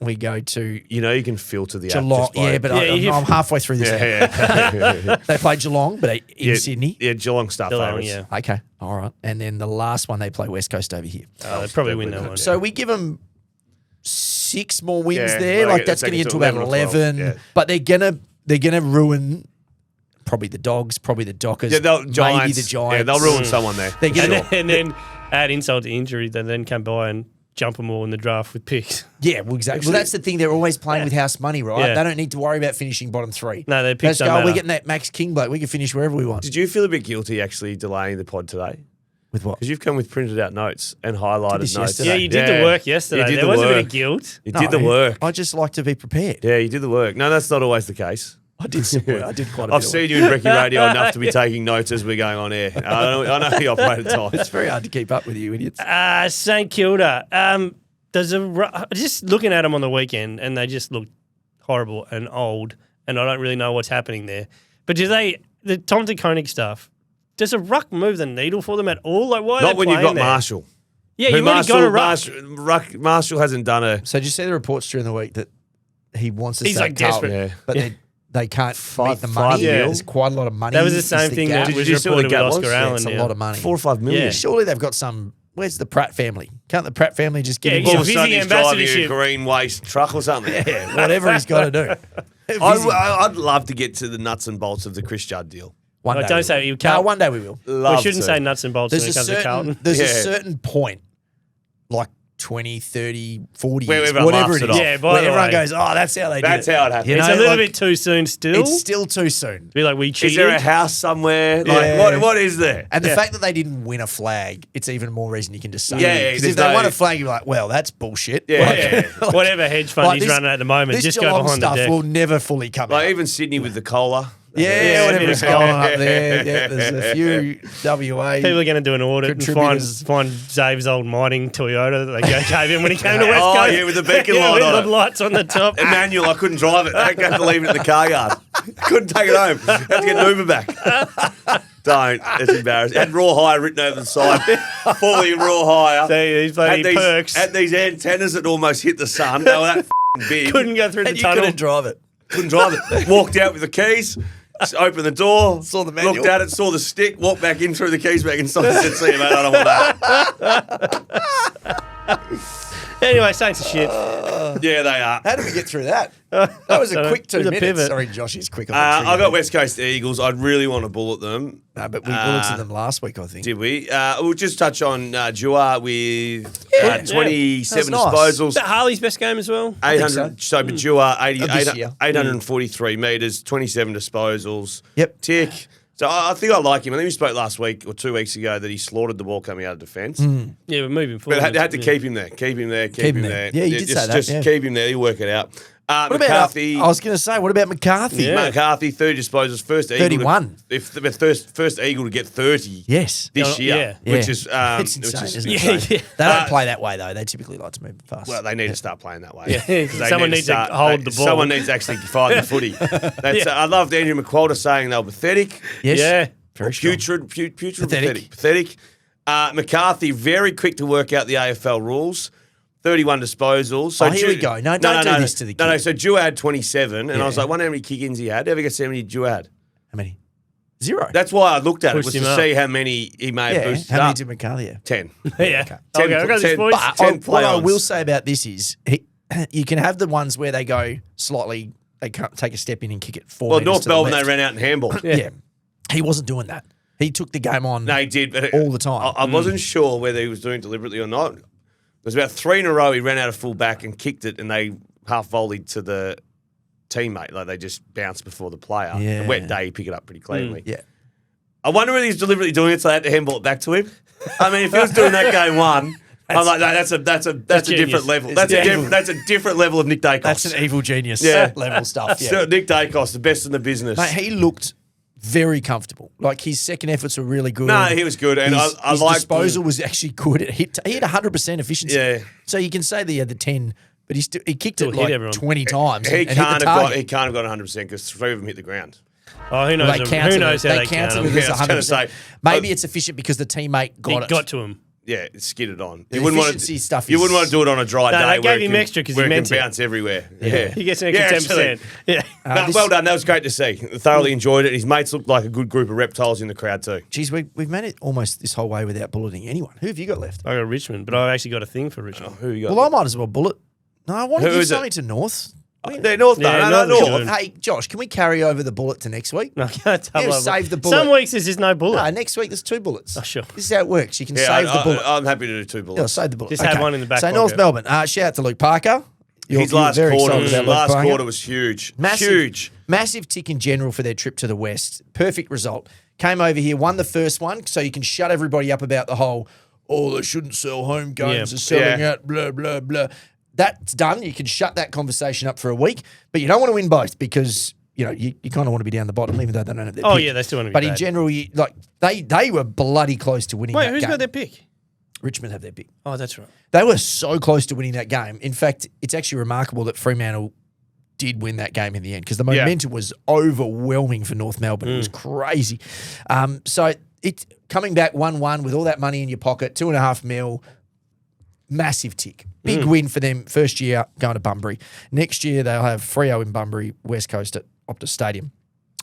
we go to You know you can filter the Geelong. app just by... Yeah, but Yeah, I'm halfway through this. Yeah. They play Geelong, but in Sydney. Yeah, Geelong start Geelong, favourites. yeah. Okay. All right. And then the last one, they play West Coast over here. They'd probably win that one. So we give them 6 more wins Yeah, there. well, Like that's going to take get it to to about 11 or 12, 11. yeah. But they're gonna ruin probably the Dogs, probably the Dockers, Yeah, maybe the Giants. Yeah, they'll ruin someone there. They're gonna, And then add insult to injury, they then come by and jump them all in the draft with picks. yeah, well, exactly. Well, that's the thing. They're always playing with house money, right? Yeah. They don't need to worry about finishing bottom 3. No, their picks Let's go. don't We're matter. getting that Max King bloke. We can finish wherever we want. Did you feel a bit guilty actually delaying the pod today? With what? Because you've come with printed out notes and highlighted this notes. yesterday. Yeah, you did the work yesterday. You did There the was a bit work. of guilt. You did the work. I just like to be prepared. Yeah, you did the work. No, that's not always the case. I did some work. I did quite a bit I've of seen work. you in Brekkie Radio enough to be taking notes as we're going on air. I know how you operate at times. It's very hard to keep up with you idiots. St Kilda. Just looking at them on the weekend, and they just look horrible and old, and I don't really know what's happening there. But the Tom de Koning stuff, does a ruck move the needle for them at all? Like, why are Not they when you've playing got there? Marshall. Yeah, Who you've already got a ruck. Marshall hasn't done a... So did you see the reports during the week that he wants to He's sack like desperate. Carlton, Yeah. but they can't meet the five money. mil. There's quite a lot of money. That was the Is same thing gap. that Did was you see what the reported with gap was? Oscar Yeah, Allen. It's a now. lot of money. 4 or 5 million. Yeah. Surely they've got some. Where's the Pratt family? Can't the Pratt family just give him All of a Busy sudden he's driving a ambassadorship. green waste truck or something. yeah, whatever he's got to do. I'd love to get to the nuts and bolts of the Chris Judd deal. One Oh, day don't we say will. you can't. No, one day we will. Love We shouldn't to. say nuts and bolts when it comes to Carlton. There's a Yeah. certain point, like 20, 30, 40 Where years, everyone whatever laughs it it is. off. Yeah, by where the everyone way. goes, oh, that's how they do it. That's how it happens. You It's know, a little like, bit too soon still. It's still too soon. Be like, we cheated. Is there a house somewhere? Like, Yeah. what is there? And the fact that they didn't win a flag, it's even more reason you can just say Yeah, it. Because there's if they no- won a flag, you're like, well, that's bullshit. Yeah. Like, Whatever hedge fund like he's this- running at the moment, this just go Geelong behind stuff the deck. will never fully come Like out. even Sydney with the cola. Yeah, whatever's yeah. going on up there. Yeah, there's a few WA. People are going to do an audit and Contributors. find Zave's old mining Toyota that they gave him when he came to West Oh, Coast. yeah, with the beacon Yeah, light with on the it. lights on the top. Manual, I couldn't drive it. I had to leave it in the car yard. Couldn't take it home. Had to get an Uber back. Don't. It's embarrassing. Had raw hire written over the side. Fully raw hire. See, these bloody perks. Had these antennas that almost hit the sun. They were that big. Couldn't go through and the you tunnel. couldn't drive it. Couldn't drive it. Walked out with the keys. Opened the door. Saw the manual. Looked at it. Saw the stick. Walked back in. Threw the keys back inside. Said, "See you, mate. I don't want that." Anyway, Saints are shit. Yeah, they are. How did we get through that? That was a quick 2 It was a minutes. pivot. Sorry, Josh, he's quick on the I trigger. got West Coast Eagles. I'd really want to bullet them. No, but we bulleted them last week, I think. Did we? We'll just touch on Dua with Yeah. 27 That's nice. disposals. Is that Harley's best game as well? 800. So, but Dua, this year. 843 metres, 27 disposals. Yep. Tick. So I think I like him. I think we spoke last week or 2 weeks ago that he slaughtered the ball coming out of defence. Yeah, we're moving forward. But had to keep him there. Keep him there. Keep him there. Yeah, you did say that, Just yeah. keep him there. He'll work it out. What McCarthy. about, I was going to say, what about McCarthy? Yeah. McCarthy, 30 disposals. First Eagle. 31. If the first Eagle to get 30 Yes. this year, yeah. which is It's insane, isn't it? Yeah, yeah. They don't play that way, though. They typically like to move fast. Well, they need to start playing that way. Yeah, 'cause They someone need needs to hold the ball. Someone needs to actually find the footy. That's, I loved Andrew McQualter saying they were pathetic. yes. Yeah. Very strong. Putrid, pathetic. McCarthy, very quick to work out the AFL rules. 31 disposals. So Here we go. No, don't do this to the kid. No, so Dua had 27, and Yeah. I was like, wonder how many kick-ins he had. Ever guess how many Dua had? How many? 0. That's why I looked at it, Pushed was him to up. see how many he may have yeah. boosted How many up. did McCarthy have? 10. Yeah. Okay. Okay, 10 I got this, 10 boys. But 10 what I play-ons. will say about this is you can have the ones where they go slightly, they can't take a step in and kick it 4 Well, metres North to the Melbourne, left. they ran out in handball. Yeah. He wasn't doing that. He took the game on No, he did. But all the time. I wasn't sure whether he was doing it deliberately or not. It was about 3 in a row. He ran out of full back and kicked it, and they half volleyed to the teammate. Like they just bounced before the player. Yeah. A wet day, he picked it up pretty cleanly. Yeah. I wonder whether he's deliberately doing it so they had to handball it back to him. I mean, if he was doing that game one, I'm like, no, that's a genius. different level. It's That's a different level of Nick Dacos. That's an evil genius Yeah. level stuff. Yeah. So Nick Dacos, the best in the business. Mate, he looked very comfortable. Like his second efforts were really good. No, he was good, and I his liked disposal was actually good. He had 100% efficiency. Yeah. So you can say that he had the 10, but he kicked Still it hit like everyone. 20 times. he and hit can't the have got target. he can't have got 100% because 3 of them hit the ground. Oh, who knows? Well, Who knows how they counted count it them? as Yeah, I was gonna 100%. say, Maybe it's efficient because the teammate got He it. got to him. Yeah, it's skidded on. The You wouldn't want efficiency to stuff You is- wouldn't want to do it on a dry No, day. they where gave it him can- extra 'cause he where it meant can it. bounce everywhere. Yeah, He gets an extra 10%. Yeah. No, well done. That was great to see. Thoroughly enjoyed it. His mates looked like a good group of reptiles in the crowd too. Geez, we've made it almost this whole way without bulleting anyone. Who have you got left? I got Richmond, but I actually got a thing for Richmond. Who you got? Well, I might as well bullet. No, I want to Who give is it? something to North. They're North. Yeah, no, North. North. Hey, Josh, can we carry over the bullet to next week? No, I can't tell Yeah, you. save the bullet. Some weeks there's just no bullet. No, next week there's 2 bullets. Oh, sure. This is how it works. You can Yeah, save the bullet. I'm happy to do 2 Yeah, bullets. save the bullet. Just have one in the back So pocket. North Melbourne. Shout out to Luke Parker. His You're last very quarter, excited about Luke last Parker. quarter was huge. Massive, Huge. massive tick in general for their trip to the West. Perfect result. Came over here, won the first one, so you can shut everybody up about the whole, oh, they shouldn't sell home games, Yeah. they're selling Yeah. out, blah, blah, blah. That's done. You can shut that conversation up for a week, but you don't want to win both because, you know, you kind of want to be down the bottom, even though they don't have their Oh, pick. yeah, they still want to be But in bad. general, they were bloody close to winning Wait, that who's game. got their pick? Richmond have their pick. Oh, that's right. They were so close to winning that game. In fact, it's actually remarkable that Fremantle did win that game in the end because the Yeah. momentum was overwhelming for North Melbourne. It was crazy. So it coming back 1-1 with all that money in your pocket, 2.5 mil, massive tick. Big win for them first year going to Bunbury. Next year they'll have Freo in Bunbury, West Coast at Optus Stadium.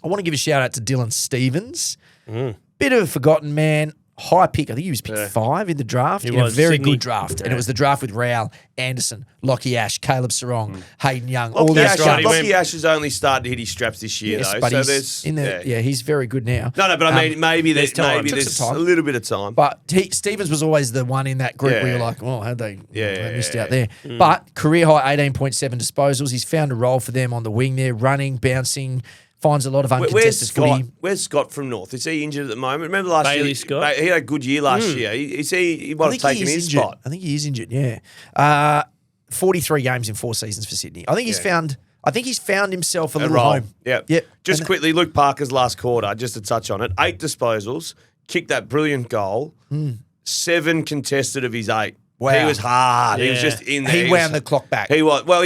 I want to give a shout out to Dylan Stevens. Bit of a forgotten man. high pick. I think he was picked 5 in the draft. He in a was, very Sydney. good draft. And it was the draft with Rowell, Anderson, Lockie Ash, Caleb Sarong, Hayden Young. Lockie Lockie Ash has only started to hit his straps this year, though. but So he's he's very good now. No, but I mean, maybe there's time. a little bit of time. But Stevens was always the one in that group where you're like, oh, how'd they missed out there? But career high 18.7 disposals. He's found a role for them on the wing there, running, bouncing, finds a lot of uncontested footy. Where's Scott from North? Is he injured at the moment? Remember last Bailey year? Scott? He had a good year last year. He might have taken his injured. spot. I think he is injured, yeah. 43 games in 4 seasons for Sydney. I think he's found himself a little role. home. Yeah. Yep. Just quickly, Luke Parker's last quarter, just to touch on it, 8 disposals, kicked that brilliant goal, 7 contested of his 8. Wow. He was hard. Yeah. He was just in there. He wound the clock back. He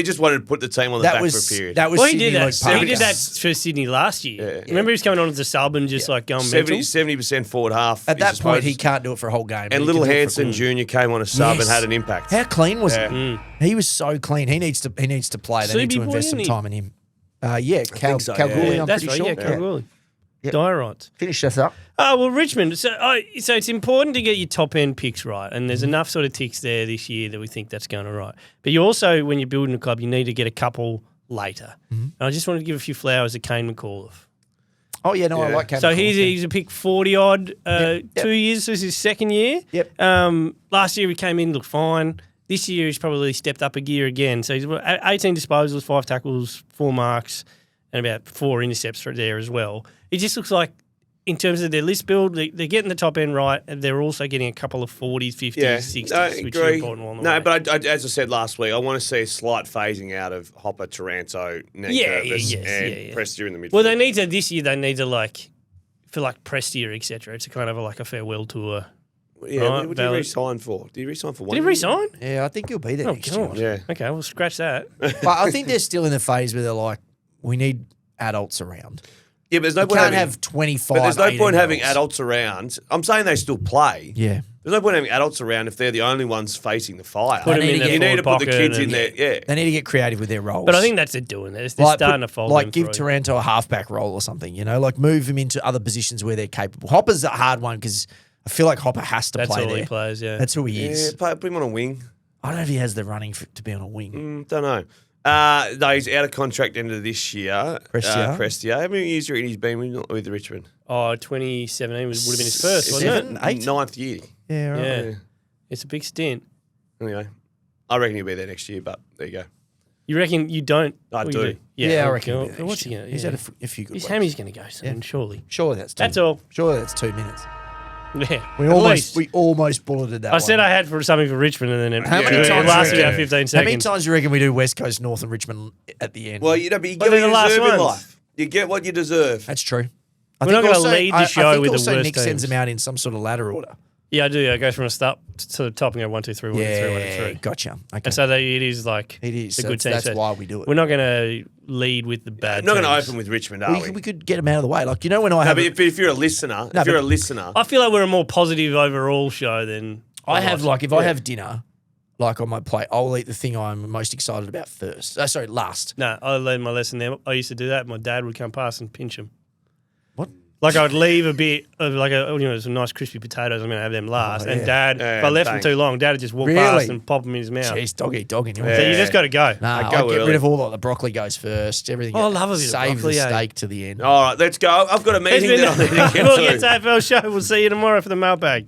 just wanted to put the team on the back for a period. That was Well, he Sydney did that. Luke Parker. He did that for Sydney last year. Yeah. Remember he was coming on as a sub and just like going mental? 70% forward half. At that he's point, supposed- he can't do it for a whole game. And He Little can do it for- Hanson Jr. came on a sub and had an impact. How clean was Yeah. he? He was so clean. He needs to play. They need to Subi boy, invest some isn't he? time in him. think so, Kalgoorlie, yeah. I'm That's pretty right, sure. yeah, Kalgoorlie. Diorites. Finish this up. Oh, well, Richmond. So it's important to get your top end picks right, and there's enough sort of ticks there this year that we think that's going all right. But you also, when you're building a club, you need to get a couple later. And I just wanted to give a few flowers to Kane McAuliffe. Oh, yeah, no, I Yeah. like Kevin. So he's a pick 40-odd, 2 years, this is his second year. Yep. Last year he came in, looked fine. This year he's probably stepped up a gear again. So he's 18 disposals, 5 tackles, 4 marks, and about 4 intercepts through there as well. It just looks like, in terms of their list build, they're getting the top end right, and they're also getting a couple of 40s, 50s, 60s, which is important along the way. But as I said last week, I want to see a slight phasing out of Hopper, Taranto, Nankervis, and Prestia in the midfield. Well, this year they need to for Prestia, etc. It's a kind of like a farewell tour. Yeah, right, what did he re-sign for? Did he re-sign for 1 Did he year? resign? Yeah, I think he'll be there Oh, next year. God. Yeah. Okay, we'll scratch that. But I think they're still in the phase where they're like, we need adults around. Yeah, but there's no You point can't having, have 25, But there's no point having 18-year-olds. adults around. I'm saying they still play. Yeah. There's no point having adults around if they're the only ones facing the fire. Put 'em in their you need to put the forward kids pocket in there. Yeah. They need to get creative with their roles. But I think that's it doing this. They're starting to fold them give through. Taranto a halfback role or something, move him into other positions where they're capable. Hopper's a hard one because I feel like Hopper has to That's play all there. he plays, yeah. That's who he is. Put him on a wing. I don't know if he has the running to be on a wing. Don't know. No, he's out of contract end of this year. Prestia. How many years he's been with Richmond? Oh, 2017 would have been his first, wasn't it? 7, 8? 9th year. Yeah, right. Yeah. It's a big stint. Anyway, I reckon he'll be there next year, but there you go. You reckon you don't? I or do. you Yeah, I okay. reckon. he'll be there What's next he year. going to He's had a few good His ones. hammy's going to go soon, surely. Surely that's 2 That's all. Surely that's 2 minutes. Yeah. We at almost least. bulleted that I said one. I had for something for Richmond, and then it, How many it times lasted do you about reckon- 15 How seconds. many times do you reckon we do West Coast, North, and Richmond at the end? Well, but you get Well, what they're you the last deserve in ones. life. You get what you deserve. That's true. We're not gonna lead the show I think with the also worst Nick sends teams. them out in some sort of ladder order. Yeah, I do. I go from a start to the top and go 1, 2, 3, 1, 2, 3, 1, 2, 3. Gotcha. Okay. And so it is like It is. the So good team. that's So why we do it. We're not going to lead with the bad. Not going to teams. open with Richmond, are we? we could get them out of the way. Like, when I No, have but if you're a listener, I feel like we're a more positive overall show than I have if I have dinner, on my plate, I'll eat the thing I'm most excited about first. Last. No, I learned my lesson there. I used to do that. My dad would come past and pinch them. What? Like I would leave a bit of some nice crispy potatoes. I'm going to have them last. Oh, And yeah. Dad, if I left them too long, Dad would just walk Really? past and pop them in his mouth. Jeez, dog eat dog in your So you just got to go. Nah, I I go get early. rid of all the broccoli goes first. Everything. Oh, I love a bit of Save broccoli, the eh? steak to the end. All right, let's go. I've got a It's meeting been that I need to get the to. AFL show. We'll see you tomorrow for the mailbag.